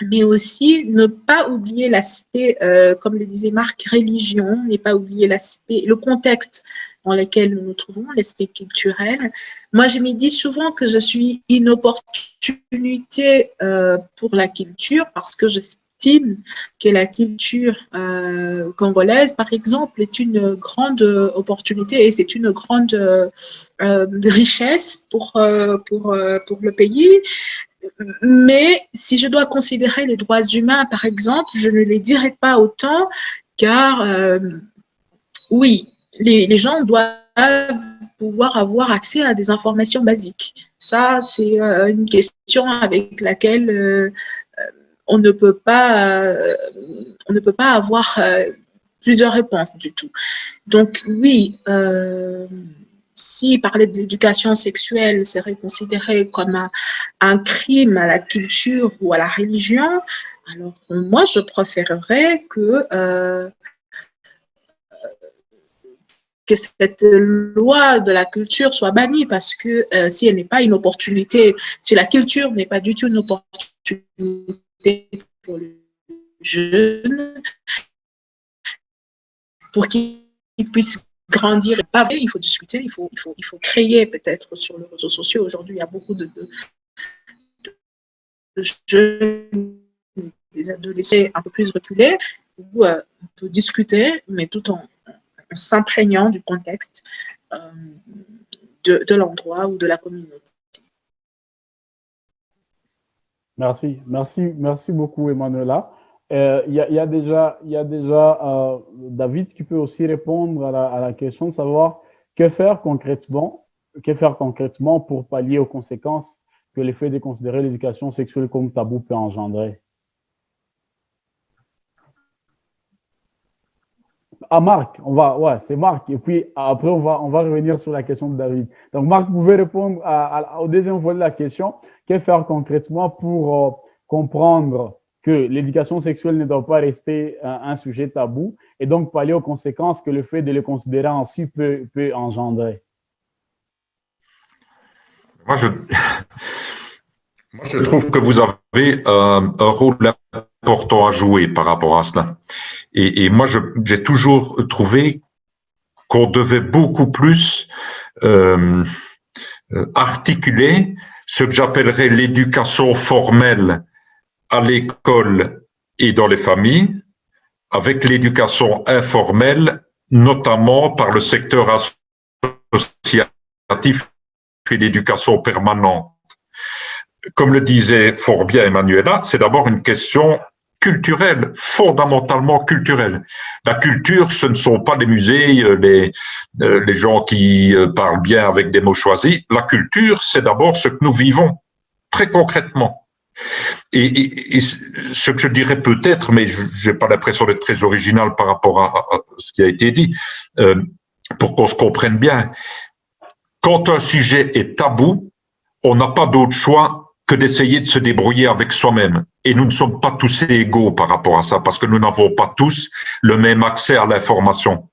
Speaker 6: Mais aussi ne pas oublier l'aspect, comme le disait Marc, religion, ne pas oublier l'aspect, le contexte dans lequel nous nous trouvons, l'aspect culturel. Moi, je me dis souvent que je suis une opportunité pour la culture parce que j'estime que la culture congolaise, par exemple, est une grande opportunité et c'est une grande richesse pour le pays. Mais si je dois considérer les droits humains, par exemple, je ne les dirai pas autant, car oui, les gens doivent pouvoir avoir accès à des informations basiques. Ça, c'est une question avec laquelle on ne peut pas avoir plusieurs réponses du tout. Donc oui, si parler de l'éducation sexuelle serait considéré comme un crime à la culture ou à la religion, alors moi, je préférerais que que cette loi de la culture soit bannie, parce que si elle n'est pas une opportunité, si la culture n'est pas du tout une opportunité pour les jeunes, pour qu'ils puissent grandir, il faut discuter, il faut créer peut-être sur les réseaux sociaux. Aujourd'hui, il y a beaucoup de jeunes, des adolescents un peu plus reculés, où on peut discuter, mais tout en s'imprégnant du contexte de l'endroit ou de la communauté.
Speaker 1: Merci beaucoup, Emmanuela. Il y a déjà David qui peut aussi répondre à la question de savoir que faire concrètement pour pallier aux conséquences que le fait de considérer l'éducation sexuelle comme tabou peut engendrer. Ah, Marc, c'est Marc. Et puis après, on va revenir sur la question de David. Donc, Marc, vous pouvez répondre au deuxième volet de la question. Que faire concrètement pour comprendre que l'éducation sexuelle ne doit pas rester un sujet tabou et donc pallier aux conséquences que le fait de le considérer ainsi peut engendrer?
Speaker 5: Moi, je trouve que vous avez un rôle important à jouer par rapport à cela. Et moi, j'ai toujours trouvé qu'on devait beaucoup plus articuler ce que j'appellerais l'éducation formelle à l'école et dans les familles, avec l'éducation informelle, notamment par le secteur associatif et l'éducation permanente. Comme le disait fort bien Emmanuela, c'est d'abord une question culturelle, fondamentalement culturelle. La culture, ce ne sont pas les musées, les gens qui parlent bien avec des mots choisis. La culture, c'est d'abord ce que nous vivons, très concrètement. Et ce que je dirais peut-être, mais je n'ai pas l'impression d'être très original par rapport à ce qui a été dit, pour qu'on se comprenne bien, quand un sujet est tabou, on n'a pas d'autre choix que d'essayer de se débrouiller avec soi-même. Et nous ne sommes pas tous égaux par rapport à ça, parce que nous n'avons pas tous le même accès à l'information.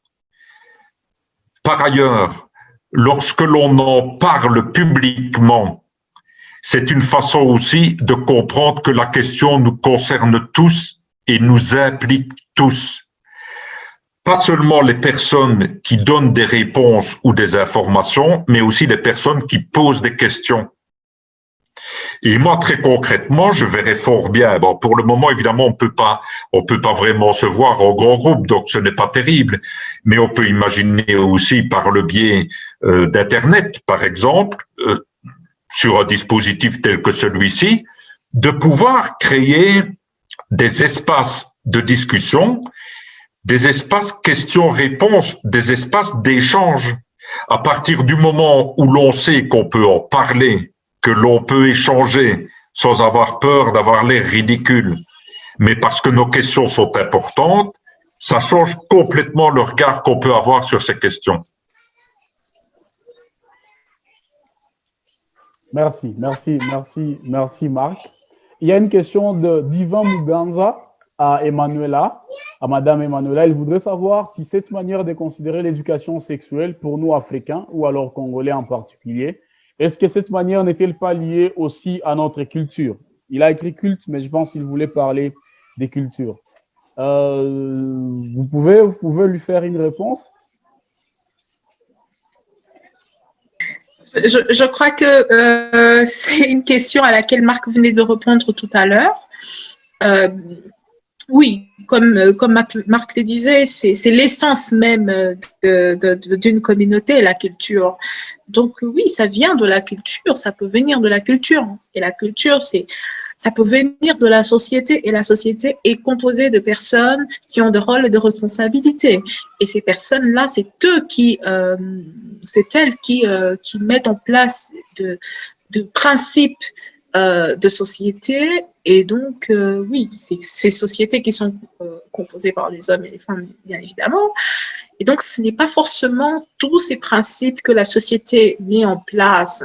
Speaker 5: Par ailleurs, lorsque l'on en parle publiquement, c'est une façon aussi de comprendre que la question nous concerne tous et nous implique tous. Pas seulement les personnes qui donnent des réponses ou des informations, mais aussi les personnes qui posent des questions. Et moi, très concrètement, je verrais fort bien. Bon, pour le moment, évidemment, on peut pas vraiment se voir en grand groupe, donc ce n'est pas terrible. Mais on peut imaginer aussi par le biais d'Internet, par exemple, sur un dispositif tel que celui-ci, de pouvoir créer des espaces de discussion, des espaces questions-réponses, des espaces d'échange. À partir du moment où l'on sait qu'on peut en parler, que l'on peut échanger sans avoir peur d'avoir l'air ridicule, mais parce que nos questions sont importantes, ça change complètement le regard qu'on peut avoir sur ces questions.
Speaker 1: Merci Marc. Il y a une question d'Ivan Muganza à Madame Emmanuela. Il voudrait savoir si cette manière de considérer l'éducation sexuelle pour nous Africains, ou alors Congolais en particulier, est-ce que cette manière n'est-elle pas liée aussi à notre culture? Il a écrit culte, mais je pense qu'il voulait parler des cultures. Vous pouvez lui faire une réponse?
Speaker 6: Je crois que c'est une question à laquelle Marc venait de répondre tout à l'heure. Oui, comme Marc le disait, c'est l'essence même d'une communauté, la culture. Donc oui, ça vient de la culture, ça peut venir de la culture. Et la culture, ça peut venir de la société. Et la société est composée de personnes qui ont des rôles de responsabilité. Et ces personnes-là, c'est elles qui mettent en place de principes de société. Et donc, oui, c'est ces sociétés qui sont composées par les hommes et les femmes, bien évidemment. Et donc, ce n'est pas forcément tous ces principes que la société met en place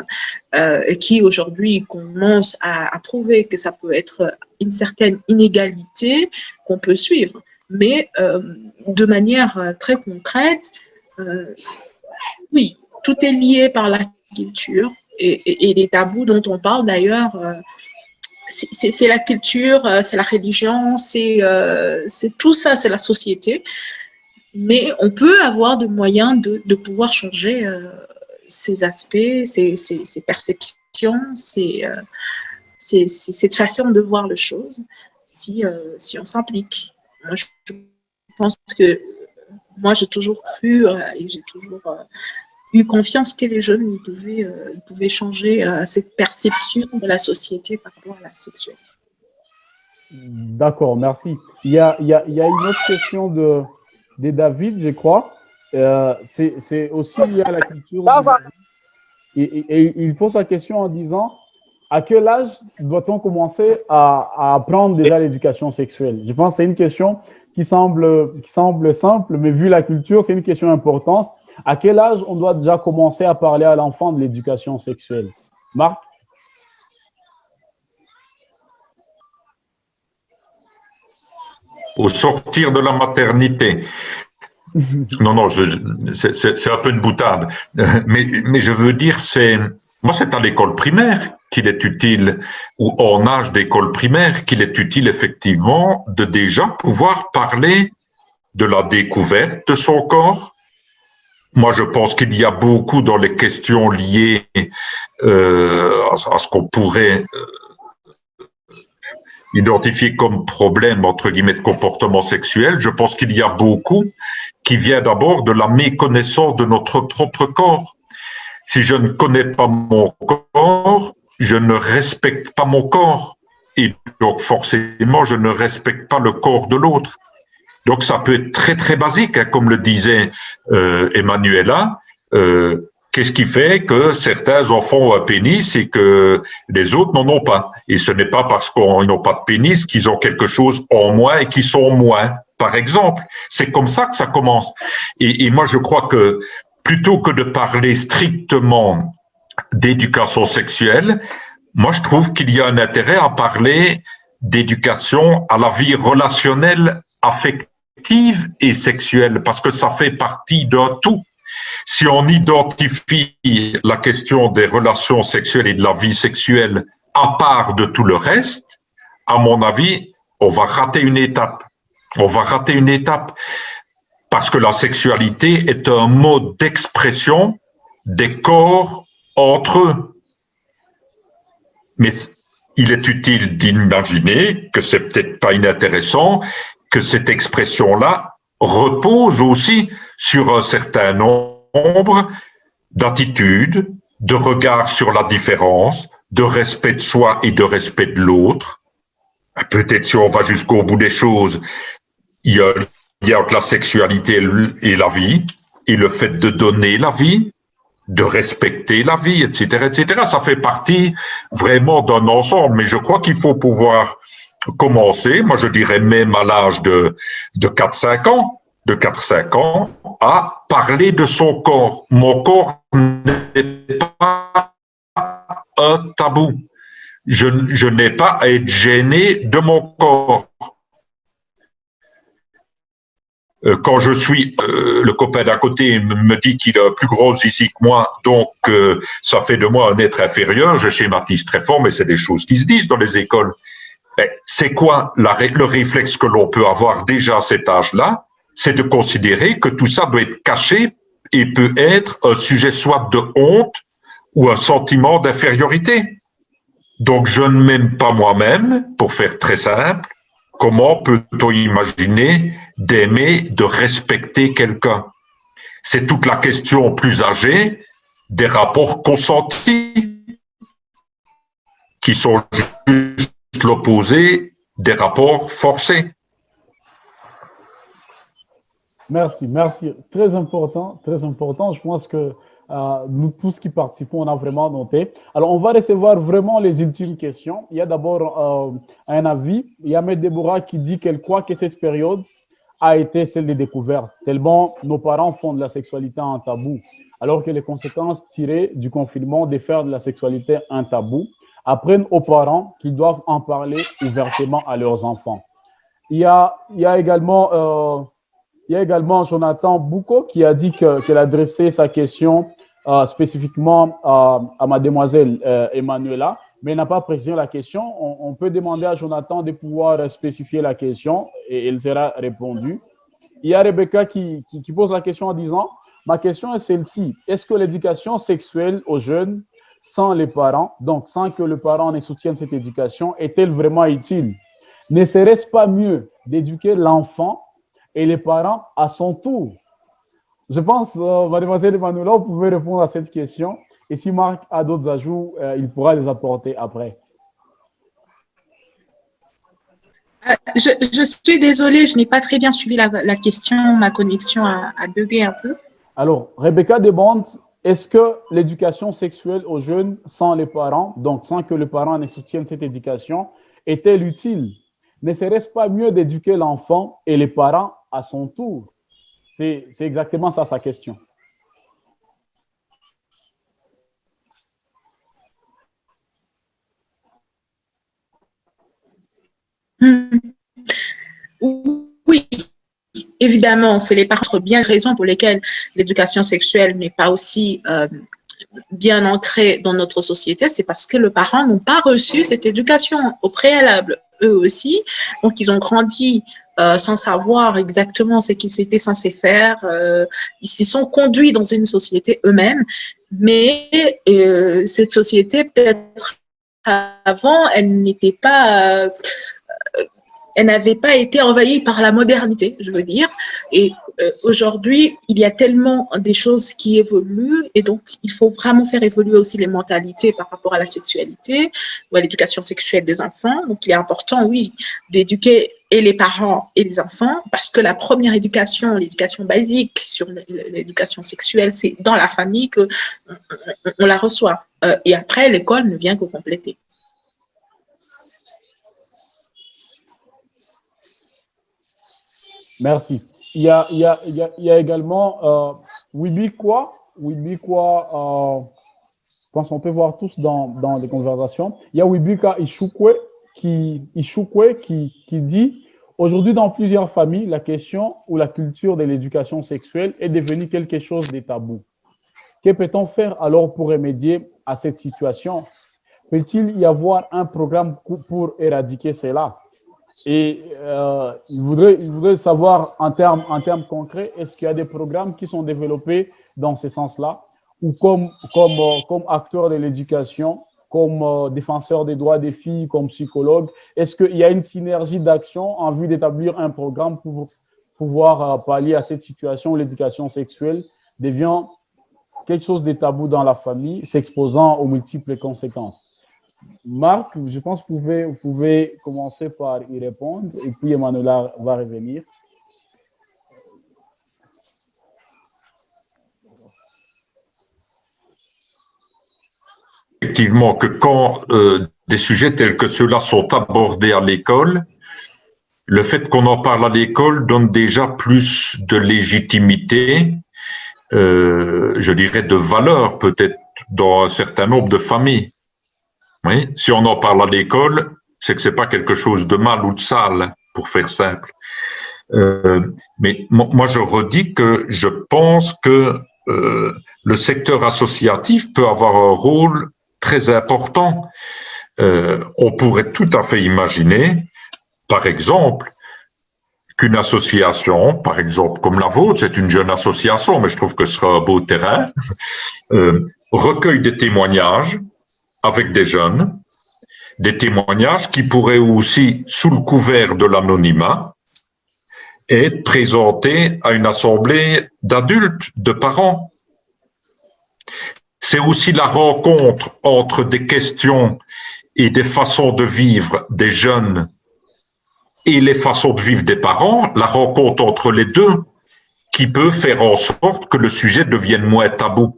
Speaker 6: et qui, aujourd'hui, commencent à prouver que ça peut être une certaine inégalité qu'on peut suivre. Mais de manière très concrète, Oui, tout est lié par la culture et les tabous dont on parle d'ailleurs. C'est la culture, c'est la religion, c'est tout ça, c'est la société. Mais on peut avoir des moyens de pouvoir changer ces aspects, ces perceptions, cette façon de voir les choses si on s'implique. Moi, je pense que moi, j'ai toujours cru et j'ai toujours eu confiance que les jeunes ils pouvaient changer cette perception de la société par rapport à la sexualité.
Speaker 1: D'accord, merci. Il y a une autre question de David, je crois. C'est aussi lié à la culture. Et il pose sa question en disant, à quel âge doit-on commencer à apprendre déjà l'éducation sexuelle? Je pense que c'est une question qui semble simple, mais vu la culture, c'est une question importante. À quel âge on doit déjà commencer à parler à l'enfant de l'éducation sexuelle? Marc?
Speaker 5: Au sortir de la maternité. Non, c'est un peu une boutade. Mais je veux dire, moi, c'est à l'école primaire qu'il est utile, ou en âge d'école primaire, qu'il est utile effectivement de déjà pouvoir parler de la découverte de son corps. Moi, je pense qu'il y a beaucoup dans les questions liées à ce qu'on pourrait identifié comme problème, entre guillemets, de comportement sexuel, je pense qu'il y a beaucoup qui vient d'abord de la méconnaissance de notre propre corps. Si je ne connais pas mon corps, je ne respecte pas mon corps. Et donc, forcément, je ne respecte pas le corps de l'autre. Donc, ça peut être très, très basique, hein, comme le disait Emmanuela. Qu'est-ce qui fait que certains enfants ont un pénis et que les autres n'en ont pas? Et ce n'est pas parce qu'ils n'ont pas de pénis qu'ils ont quelque chose en moins et qu'ils sont moins, par exemple. C'est comme ça que ça commence. Et moi, je crois que plutôt que de parler strictement d'éducation sexuelle, moi, je trouve qu'il y a un intérêt à parler d'éducation à la vie relationnelle, affective et sexuelle, parce que ça fait partie d'un tout. Si on identifie la question des relations sexuelles et de la vie sexuelle à part de tout le reste, à mon avis, on va rater une étape. On va rater une étape parce que la sexualité est un mode d'expression des corps entre eux. Mais il est utile d'imaginer que c'est peut-être pas inintéressant que cette expression-là repose aussi sur un certain nombre d'attitudes, de regards sur la différence, de respect de soi et de respect de l'autre. Peut-être si on va jusqu'au bout des choses, il y a entre la sexualité et la vie, et le fait de donner la vie, de respecter la vie, etc., etc. Ça fait partie vraiment d'un ensemble, mais je crois qu'il faut pouvoir commencer, moi je dirais même à l'âge de 4-5 ans, à parler de son corps. Mon corps n'est pas un tabou. Je n'ai pas à être gêné de mon corps. Quand je suis, le copain d'à côté me dit qu'il a plus gros zizi que moi, donc ça fait de moi un être inférieur, je schématise très fort, mais c'est des choses qui se disent dans les écoles. C'est quoi le réflexe que l'on peut avoir déjà à cet âge-là? C'est de considérer que tout ça doit être caché et peut être un sujet soit de honte ou un sentiment d'infériorité. Donc, je ne m'aime pas moi-même, pour faire très simple. Comment peut-on imaginer d'aimer, de respecter quelqu'un? C'est toute la question plus âgée des rapports consentis, qui sont juste l'opposé des rapports forcés.
Speaker 1: Merci. Très important. Je pense que nous tous qui participons, on a vraiment noté. Alors, on va recevoir vraiment les ultimes questions. Il y a d'abord un avis. Il y a M. Déborah qui dit qu'elle croit que cette période a été celle des découvertes. Tellement nos parents font de la sexualité un tabou, alors que les conséquences tirées du confinement de faire de la sexualité un tabou apprennent aux parents qu'ils doivent en parler ouvertement à leurs enfants. Il y a également Il y a également Jonathan Bouko qui a dit qu'elle adressait sa question spécifiquement à mademoiselle Emmanuela, mais n'a pas précisé la question. On peut demander à Jonathan de pouvoir spécifier la question et elle sera répondue. Il y a Rebecca qui pose la question en disant, ma question est celle-ci, est-ce que l'éducation sexuelle aux jeunes sans les parents, donc sans que le parent ne soutienne cette éducation, est-elle vraiment utile? Ne serait-ce pas mieux d'éduquer l'enfant et les parents à son tour? Je pense, mademoiselle Emmanuela, vous pouvez répondre à cette question. Et si Marc a d'autres ajouts, il pourra les apporter après.
Speaker 6: Je suis désolée, je n'ai pas très bien suivi la question. Ma connexion a bugué un peu.
Speaker 1: Alors, Rebecca demande, est-ce que l'éducation sexuelle aux jeunes sans les parents, donc sans que le parent ne soutienne cette éducation, est-elle utile? Ne serait-ce pas mieux d'éduquer l'enfant et les parents à son tour? C'est exactement ça sa question.
Speaker 6: Oui, évidemment, c'est les parents bien raisons pour lesquelles l'éducation sexuelle n'est pas aussi bien ancrée dans notre société, c'est parce que les parents n'ont pas reçu cette éducation au préalable, eux aussi. Donc, ils ont grandi sans savoir exactement ce qu'ils étaient censés faire. Ils s'y sont conduits dans une société eux-mêmes, mais cette société, peut-être avant, elle n'était pas... elle n'avait pas été envahie par la modernité, je veux dire. Et aujourd'hui, il y a tellement des choses qui évoluent et donc il faut vraiment faire évoluer aussi les mentalités par rapport à la sexualité ou à l'éducation sexuelle des enfants. Donc, il est important, oui, d'éduquer et les parents et les enfants parce que la première éducation, l'éducation basique sur l'éducation sexuelle, c'est dans la famille qu'on la reçoit. Et après, l'école ne vient que compléter.
Speaker 1: Merci. Il y a également Wibikwa. Je pense qu'on peut voir tous dans les conversations. Il y a Wibika Ishukwe qui dit « Aujourd'hui, dans plusieurs familles, la question ou la culture de l'éducation sexuelle est devenue quelque chose de tabou. Que peut-on faire alors pour remédier à cette situation? Peut-il y avoir un programme pour éradiquer cela ?» Et il voudrait savoir en termes concrets, est-ce qu'il y a des programmes qui sont développés dans ce sens-là ou comme acteur de l'éducation, comme défenseur des droits des filles, comme psychologue? Est-ce qu'il y a une synergie d'action en vue d'établir un programme pour pouvoir pallier à cette situation où l'éducation sexuelle devient quelque chose de tabou dans la famille, s'exposant aux multiples conséquences? Marc, je pense que vous pouvez commencer par y répondre et puis Emmanuela va revenir.
Speaker 5: Effectivement, que quand des sujets tels que ceux-là sont abordés à l'école, le fait qu'on en parle à l'école donne déjà plus de légitimité, je dirais de valeur peut-être dans un certain nombre de familles. Oui, si on en parle à l'école, c'est que c'est pas quelque chose de mal ou de sale, pour faire simple. Mais moi, je redis que je pense que le secteur associatif peut avoir un rôle très important. On pourrait tout à fait imaginer, par exemple, qu'une association, par exemple comme la vôtre, c'est une jeune association, mais je trouve que ce sera un beau terrain, recueille des témoignages avec des jeunes, des témoignages qui pourraient aussi, sous le couvert de l'anonymat, être présentés à une assemblée d'adultes, de parents. C'est aussi la rencontre entre des questions et des façons de vivre des jeunes et les façons de vivre des parents, la rencontre entre les deux, qui peut faire en sorte que le sujet devienne moins tabou.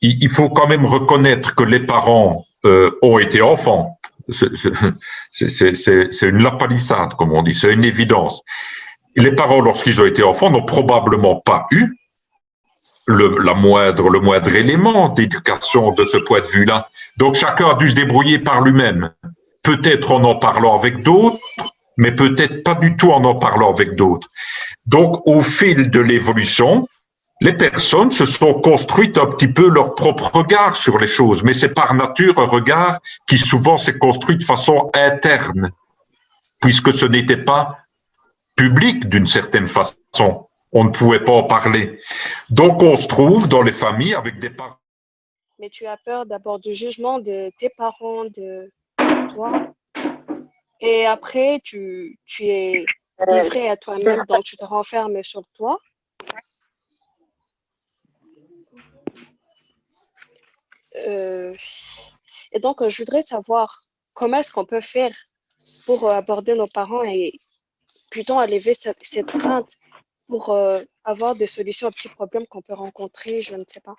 Speaker 5: Il faut quand même reconnaître que les parents ont été enfants. C'est une lapalissade, comme on dit, c'est une évidence. Et les parents, lorsqu'ils ont été enfants, n'ont probablement pas eu le moindre élément d'éducation de ce point de vue-là. Donc chacun a dû se débrouiller par lui-même. Peut-être en parlant avec d'autres, mais peut-être pas du tout en parlant avec d'autres. Donc, au fil de l'évolution, les personnes se sont construites un petit peu leur propre regard sur les choses, mais c'est par nature un regard qui souvent s'est construit de façon interne, puisque ce n'était pas public d'une certaine façon. On ne pouvait pas en parler. Donc, on se trouve dans les familles avec des parents.
Speaker 8: Mais tu as peur d'abord du jugement de tes parents, de toi. Et après, tu es livré à toi-même, donc tu te renfermes sur toi. Et donc, je voudrais savoir comment est-ce qu'on peut faire pour aborder nos parents et plutôt enlever cette crainte pour avoir des solutions aux petits problèmes qu'on peut rencontrer, je ne sais pas.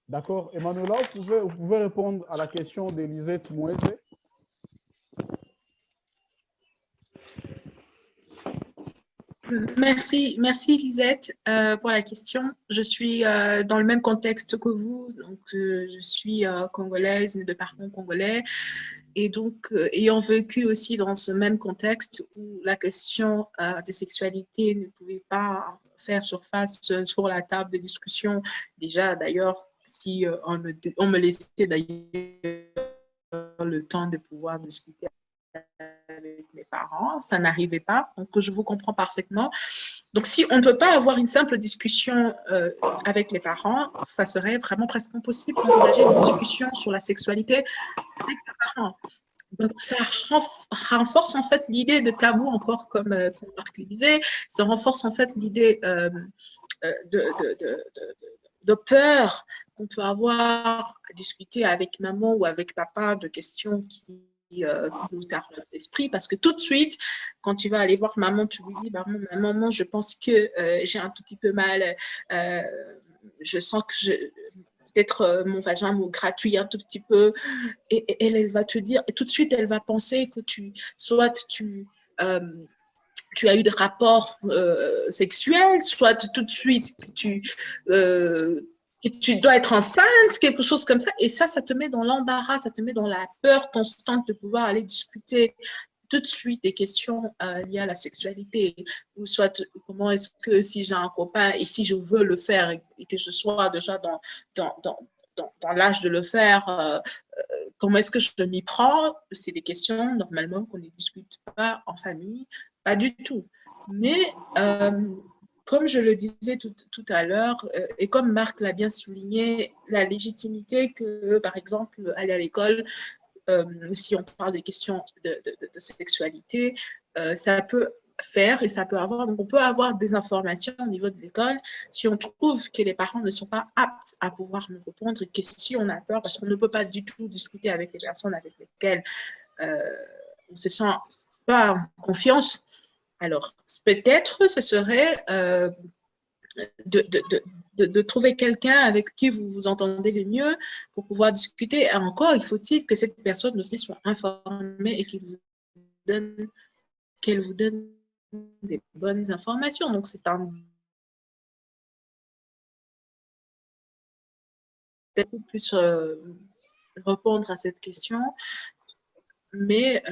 Speaker 1: D'accord. Emanuela, vous pouvez répondre à la question d'Elisette Moueze.
Speaker 6: Merci Lisette pour la question. Je suis dans le même contexte que vous, donc je suis congolaise, née de parents congolais, et donc ayant vécu aussi dans ce même contexte où la question de sexualité ne pouvait pas faire surface sur la table de discussion. Déjà d'ailleurs, si on me laissait d'ailleurs le temps de pouvoir discuter avec mes parents, ça n'arrivait pas, donc je vous comprends parfaitement. Donc, si on ne peut pas avoir une simple discussion avec les parents, ça serait vraiment presque impossible d'envisager une discussion sur la sexualité avec les parents. Donc, ça renforce en fait l'idée de tabou, encore comme Marc le disait, ça renforce en fait l'idée de peur qu'on peut avoir à discuter avec maman ou avec papa de questions qui nous tardent l'esprit, parce que tout de suite, quand tu vas aller voir maman, tu lui dis, maman, je pense que j'ai un tout petit peu mal, je sens que peut-être mon vagin me gratouille un tout petit peu, et elle va te dire, et tout de suite, elle va penser que tu as eu des rapports sexuels, soit tout de suite que tu dois être enceinte, quelque chose comme ça. Et ça te met dans l'embarras, ça te met dans la peur constante de pouvoir aller discuter tout de suite des questions liées à la sexualité. Ou soit, comment est-ce que si j'ai un copain et si je veux le faire et que je sois déjà dans l'âge de le faire, comment est-ce que je m'y prends? C'est des questions normalement qu'on ne discute pas en famille, pas du tout. Mais comme je le disais tout à l'heure, et comme Marc l'a bien souligné, la légitimité que, par exemple, aller à l'école, si on parle des questions de sexualité, ça peut faire et ça peut avoir, donc on peut avoir des informations au niveau de l'école si on trouve que les parents ne sont pas aptes à pouvoir nous répondre et que si on a peur, parce qu'on ne peut pas du tout discuter avec les personnes avec lesquelles on ne se sent pas en confiance. Alors, peut-être ce serait de trouver quelqu'un avec qui vous vous entendez le mieux pour pouvoir discuter. Et encore, il faut-il que cette personne aussi soit informée et qu'elle vous donne des bonnes informations. Donc, c'est un peut-être plus répondre à cette question. Mais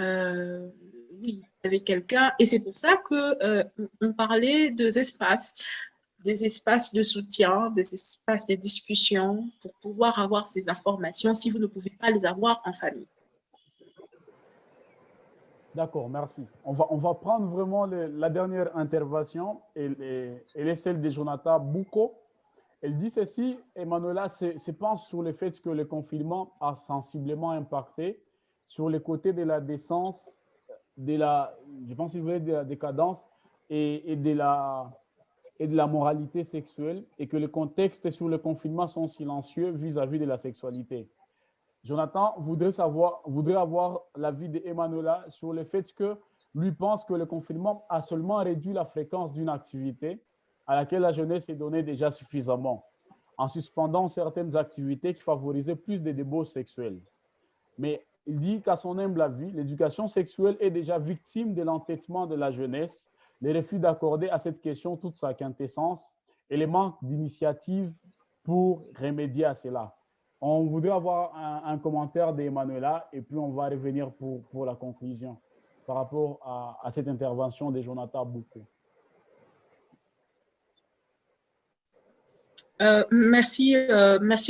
Speaker 6: oui, avec quelqu'un. Et c'est pour ça qu'on parlait des espaces de soutien, des espaces de discussion pour pouvoir avoir ces informations si vous ne pouvez pas les avoir en famille.
Speaker 1: D'accord, merci. On va prendre vraiment la dernière intervention. Elle est celle de Jonathan Bouko. Elle dit ceci, Emanuela se penche sur le fait que le confinement a sensiblement impacté sur le côté de la décence, je pense qu'il voulait de la décadence et de la moralité sexuelle, et que les contextes sur le confinement sont silencieux vis-à-vis de la sexualité. Jonathan voudrait avoir l'avis d'Emanuela sur le fait que lui pense que le confinement a seulement réduit la fréquence d'une activité à laquelle la jeunesse est donnée déjà suffisamment, en suspendant certaines activités qui favorisaient plus de débauches sexuelles. Mais il dit qu'à son humble avis, l'éducation sexuelle est déjà victime de l'entêtement de la jeunesse, le refus d'accorder à cette question toute sa quintessence et le manque d'initiative pour remédier à cela. On voudrait avoir un commentaire d'Emanuela et puis on va revenir pour la conclusion par rapport à cette intervention de Jonathan Bouko.
Speaker 6: Merci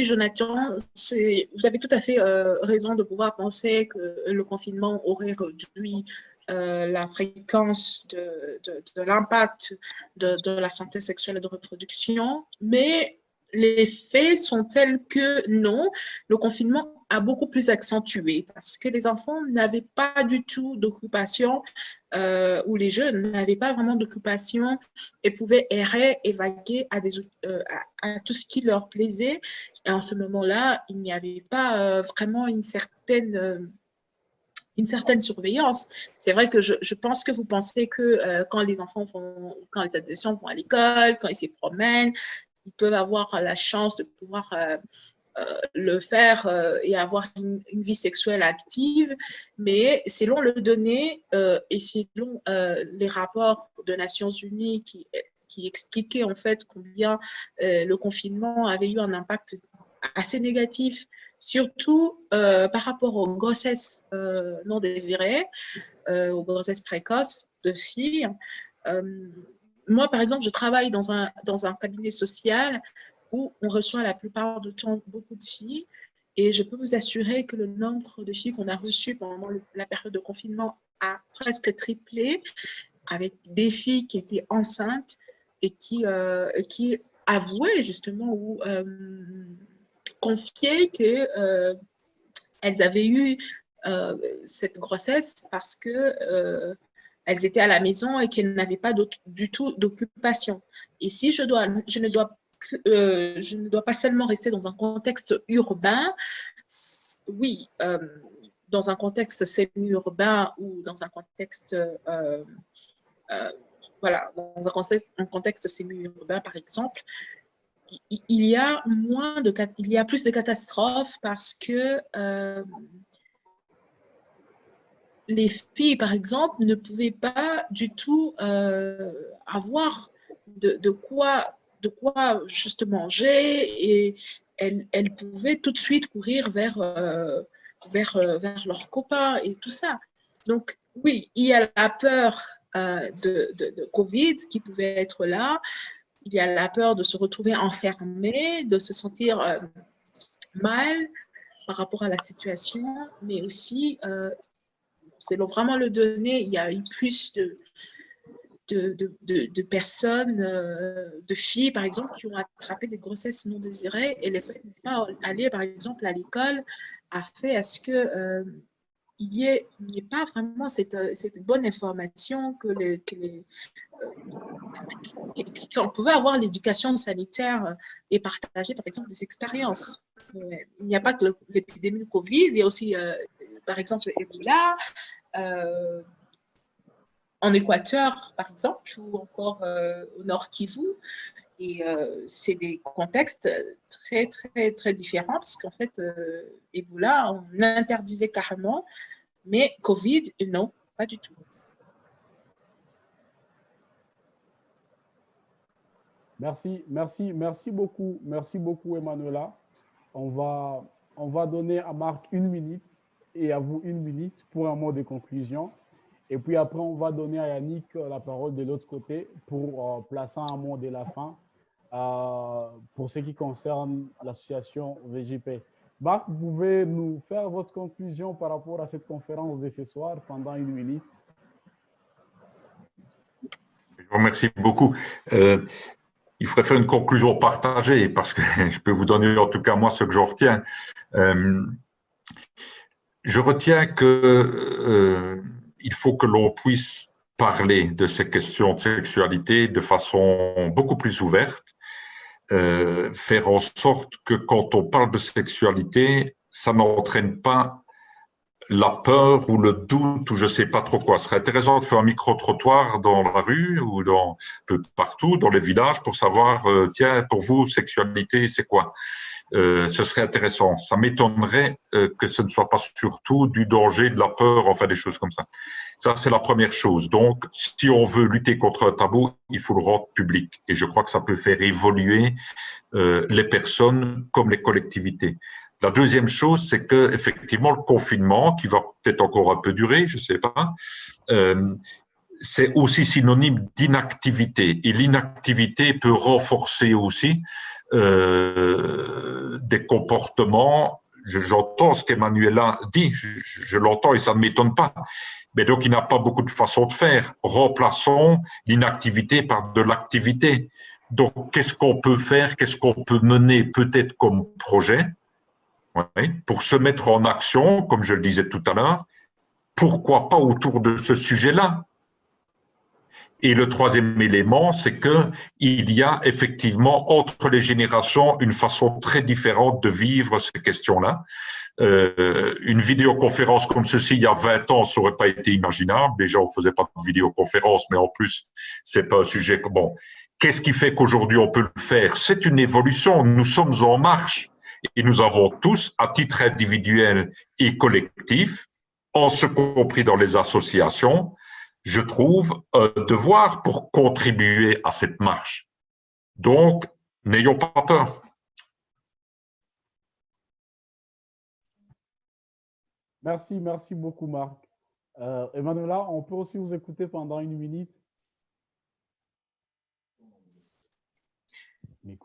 Speaker 6: Jonathan. Vous avez tout à fait raison de pouvoir penser que le confinement aurait réduit la fréquence de l'impact de la santé sexuelle et de reproduction, mais les faits sont tels que non, le confinement a beaucoup plus accentué parce que les enfants n'avaient pas du tout d'occupation ou les jeunes n'avaient pas vraiment d'occupation et pouvaient errer et vaguer à tout ce qui leur plaisait. Et en ce moment-là, il n'y avait pas vraiment une certaine surveillance. C'est vrai que je pense que vous pensez que quand les adolescents vont à l'école, quand ils se promènent, ils peuvent avoir la chance de pouvoir le faire et avoir une vie sexuelle active, mais selon les données et selon les rapports des Nations Unies qui expliquaient en fait combien le confinement avait eu un impact assez négatif, surtout par rapport aux grossesses non désirées, aux grossesses précoces de filles. Moi, par exemple, je travaille dans un cabinet social où on reçoit la plupart du temps beaucoup de filles et je peux vous assurer que le nombre de filles qu'on a reçues pendant la période de confinement a presque triplé, avec des filles qui étaient enceintes et qui avouaient justement ou confiaient qu'elles avaient eu cette grossesse parce que elles étaient à la maison et qu'elles n'avaient pas du tout d'occupation. Ici, je ne dois pas seulement rester dans un contexte urbain. Oui, dans un contexte semi-urbain ou dans un contexte, voilà, dans un contexte semi-urbain, par exemple, il y a plus de catastrophes parce que les filles, par exemple, ne pouvaient pas du tout avoir de quoi juste manger et elles pouvaient tout de suite courir vers leurs copains et tout ça. Donc, oui, il y a la peur de Covid qui pouvait être là. Il y a la peur de se retrouver enfermé, de se sentir mal par rapport à la situation, mais aussi c'est vraiment le donné, il y a eu plus de personnes, de filles, par exemple, qui ont attrapé des grossesses non désirées et les fait pas aller, par exemple, à l'école a fait à ce que il n'y ait pas vraiment cette bonne information qu'on pouvait avoir l'éducation sanitaire et partager, par exemple, des expériences. Il n'y a pas que l'épidémie de Covid, il y a aussi, par exemple, Ebola, en Équateur, par exemple, ou encore au Nord Kivu. Et c'est des contextes très, très, très différents parce qu'en fait, Ebola, on interdisait carrément, mais Covid, non, pas du tout.
Speaker 1: Merci beaucoup, Emmanuela. On va donner à Marc 1 minute et à vous 1 minute pour un mot de conclusion. Et puis après, on va donner à Yannick la parole de l'autre côté pour placer un mot de la fin pour ce qui concerne l'association VJP. Marc, vous pouvez nous faire votre conclusion par rapport à cette conférence de ce soir pendant 1 minute.
Speaker 5: Je vous remercie beaucoup. Il faudrait faire une conclusion partagée parce que je peux vous donner en tout cas moi ce que j'en retiens. Je retiens que il faut que l'on puisse parler de ces questions de sexualité de façon beaucoup plus ouverte, faire en sorte que quand on parle de sexualité, ça n'entraîne pas la peur ou le doute ou je sais pas trop quoi. Ce serait intéressant de faire un micro-trottoir dans la rue ou un peu partout, dans les villages, pour savoir, tiens, pour vous, sexualité, c'est quoi? Ce serait intéressant. Ça m'étonnerait que ce ne soit pas surtout du danger, de la peur, enfin des choses comme ça. Ça, c'est la première chose. Donc, si on veut lutter contre un tabou, il faut le rendre public. Et je crois que ça peut faire évoluer les personnes comme les collectivités. La deuxième chose, c'est que effectivement le confinement, qui va peut-être encore un peu durer, je ne sais pas, c'est aussi synonyme d'inactivité. Et l'inactivité peut renforcer aussi des comportements. J'entends ce qu'Emmanuela dit, je l'entends et ça ne m'étonne pas. Mais donc, il n'y a pas beaucoup de façons de faire. Remplaçons l'inactivité par de l'activité. Donc, qu'est-ce qu'on peut faire, qu'est-ce qu'on peut mener peut-être comme projet, ouais, pour se mettre en action, comme je le disais tout à l'heure, pourquoi pas autour de ce sujet-là? Et le troisième élément, c'est qu'il y a effectivement entre les générations une façon très différente de vivre ces questions-là. Une vidéoconférence comme ceci, il y a 20 ans, ça n'aurait pas été imaginable. Déjà, on ne faisait pas de vidéoconférence, mais en plus, ce n'est pas un sujet... Bon, qu'est-ce qui fait qu'aujourd'hui, on peut le faire? C'est une évolution. Nous sommes en marche. Et nous avons tous, à titre individuel et collectif, en ce compris dans les associations, je trouve, un devoir pour contribuer à cette marche. Donc, n'ayons pas peur.
Speaker 1: Merci beaucoup, Marc. Emmanuela, on peut aussi vous écouter pendant 1 minute.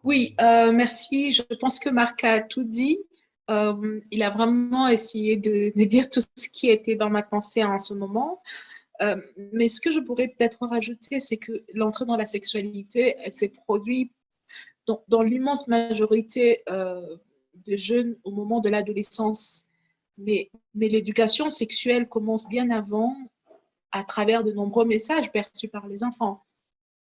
Speaker 6: Oui, merci. Je pense que Marc a tout dit. Il a vraiment essayé de dire tout ce qui était dans ma pensée en ce moment. Mais ce que je pourrais peut-être rajouter, c'est que l'entrée dans la sexualité, elle s'est produite dans l'immense majorité de jeunes au moment de l'adolescence. Mais l'éducation sexuelle commence bien avant, à travers de nombreux messages perçus par les enfants.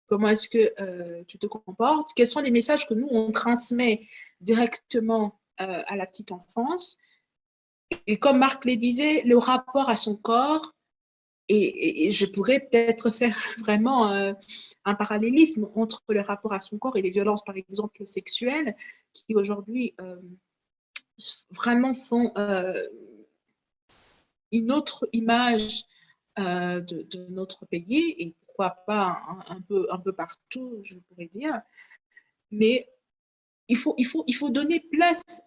Speaker 6: Comment est-ce que tu te comportes? Quels sont les messages que nous, on transmet directement à la petite enfance? Et comme Marc le disait, le rapport à son corps, et je pourrais peut-être faire vraiment un parallélisme entre le rapport à son corps et les violences, par exemple, sexuelles, qui aujourd'hui vraiment font une autre image de notre pays, et pourquoi pas un peu partout, je pourrais dire. Mais il faut donner place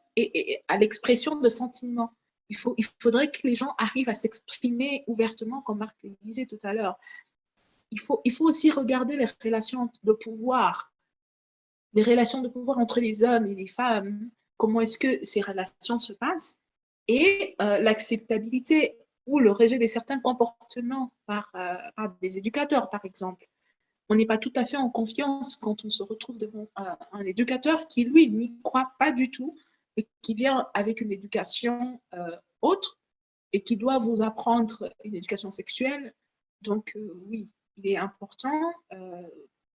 Speaker 6: à l'expression de sentiments. Il faudrait que les gens arrivent à s'exprimer ouvertement, comme Marc le disait tout à l'heure. Il faut aussi regarder les relations de pouvoir entre les hommes et les femmes. Comment est-ce que ces relations se passent? Et l'acceptabilité ou le rejet de certains comportements par des éducateurs, par exemple. On n'est pas tout à fait en confiance quand on se retrouve devant un éducateur qui, lui, n'y croit pas du tout et qui vient avec une éducation autre et qui doit vous apprendre une éducation sexuelle. Donc, oui, il est important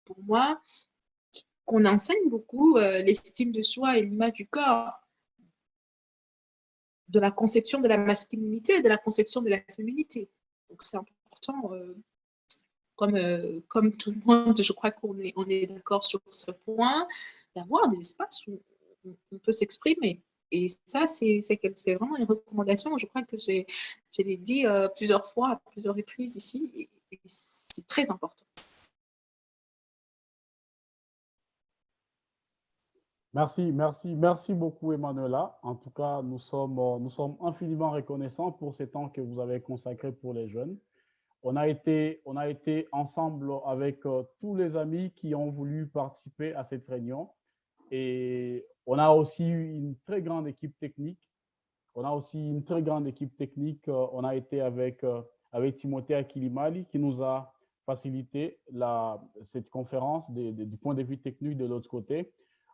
Speaker 6: pour moi qu'on enseigne beaucoup l'estime de soi et l'image du corps, de la conception de la masculinité et de la conception de la féminité. Donc, c'est important, comme tout le monde, je crois qu'on est d'accord sur ce point, d'avoir des espaces où on peut s'exprimer. Et ça, c'est vraiment une recommandation. Je crois que je l'ai dit plusieurs fois, à plusieurs reprises ici, et c'est très important.
Speaker 1: Merci beaucoup, Emmanuela. En tout cas, nous sommes infiniment reconnaissants pour ces temps que vous avez consacrés pour les jeunes. On a été ensemble avec tous les amis qui ont voulu participer à cette réunion. Et on a aussi une très grande équipe technique. On a été avec Timothée Akilimali qui nous a facilité cette conférence du point de vue technique de l'autre côté.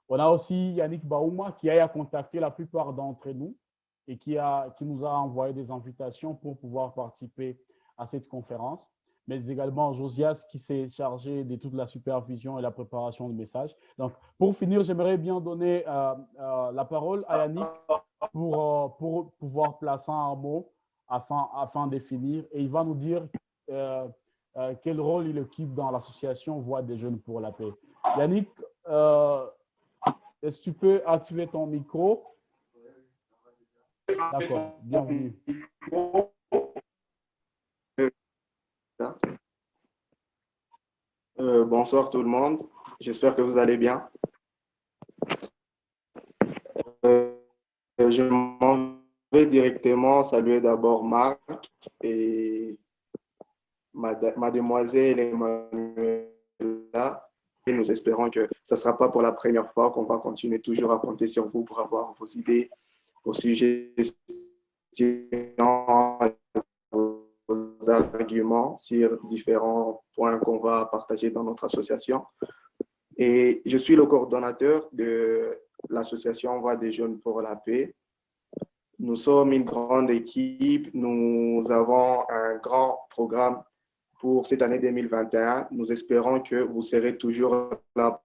Speaker 1: On a aussi Yannick Baouma qui a contacté la plupart d'entre nous et qui nous a envoyé des invitations pour pouvoir participer à cette conférence, mais également Josias qui s'est chargé de toute la supervision et la préparation de messages. Donc, pour finir, j'aimerais bien donner la parole à Yannick pour pouvoir placer un mot afin de finir. Et il va nous dire quel rôle il occupe dans l'association Voix des jeunes pour la paix. Yannick, est-ce que tu peux activer ton micro? D'accord, bienvenue.
Speaker 9: Bonsoir tout le monde, j'espère que vous allez bien. Je m'en vais directement saluer d'abord Marc et mademoiselle Emmanuela et nous espérons que ce ne sera pas pour la première fois qu'on va continuer toujours à compter sur vous pour avoir vos idées, vos suggestions, vos arguments sur différents points qu'on va partager dans notre association. Et je suis le coordonnateur de l'association Voix des jeunes pour la paix. Nous sommes une grande équipe. Nous avons un grand programme pour cette année 2021. Nous espérons que vous serez toujours là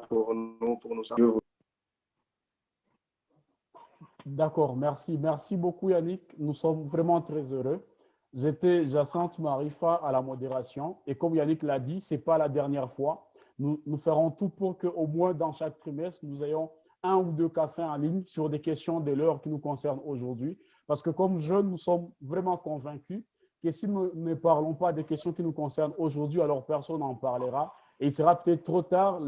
Speaker 9: pour nous suivre.
Speaker 1: D'accord, merci. Merci beaucoup Yannick. Nous sommes vraiment très heureux. J'étais Jacinthe Marifa à la modération et comme Yannick l'a dit, ce n'est pas la dernière fois. Nous ferons tout pour qu'au moins dans chaque trimestre, nous ayons 1 ou 2 cafés en ligne sur des questions de l'heure qui nous concernent aujourd'hui. Parce que comme jeunes, nous sommes vraiment convaincus que si nous ne parlons pas des questions qui nous concernent aujourd'hui, alors personne n'en parlera. Et il sera peut-être trop tard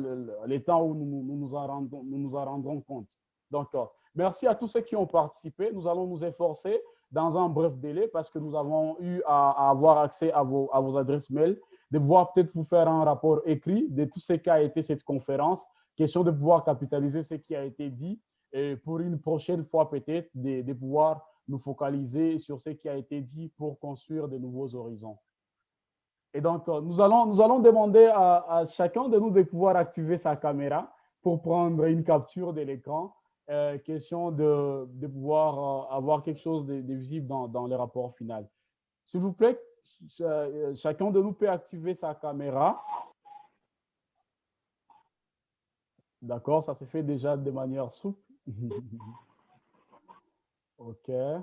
Speaker 1: les temps où nous nous en rendrons compte. Donc, merci à tous ceux qui ont participé. Nous allons nous efforcer dans un bref délai parce que nous avons eu à avoir accès à vos adresses mail, de pouvoir peut-être vous faire un rapport écrit de tout ce qu'a été cette conférence. Question de pouvoir capitaliser ce qui a été dit et pour une prochaine fois peut-être de pouvoir nous focaliser sur ce qui a été dit pour construire de nouveaux horizons. Et donc, nous allons demander à chacun de nous de pouvoir activer sa caméra pour prendre une capture de l'écran. Question de pouvoir avoir quelque chose de visible dans le rapport final. S'il vous plaît, chacun de nous peut activer sa caméra. D'accord, ça se fait déjà de manière souple. OK.
Speaker 9: Ouais.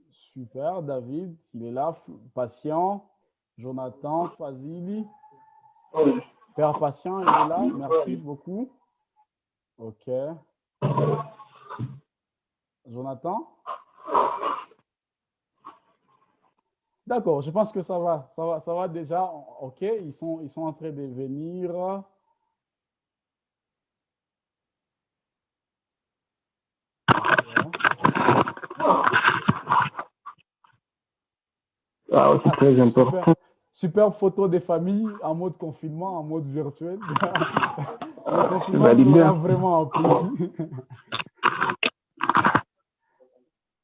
Speaker 1: Super, David, il est là. Patient, Jonathan, Fazili. Père Patient, il est là. Merci beaucoup. OK. Jonathan? D'accord, je pense que ça va déjà. OK, ils sont en train de venir.
Speaker 9: Ah, c'est très important.
Speaker 1: Super photo des familles en mode confinement, en mode virtuel. Le confinement nous a vraiment appris.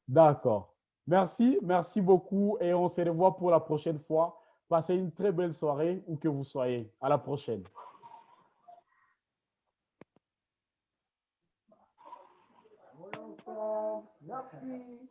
Speaker 1: D'accord. Merci beaucoup et on se revoit pour la prochaine fois. Passez une très belle soirée où que vous soyez. À la prochaine.
Speaker 3: Merci.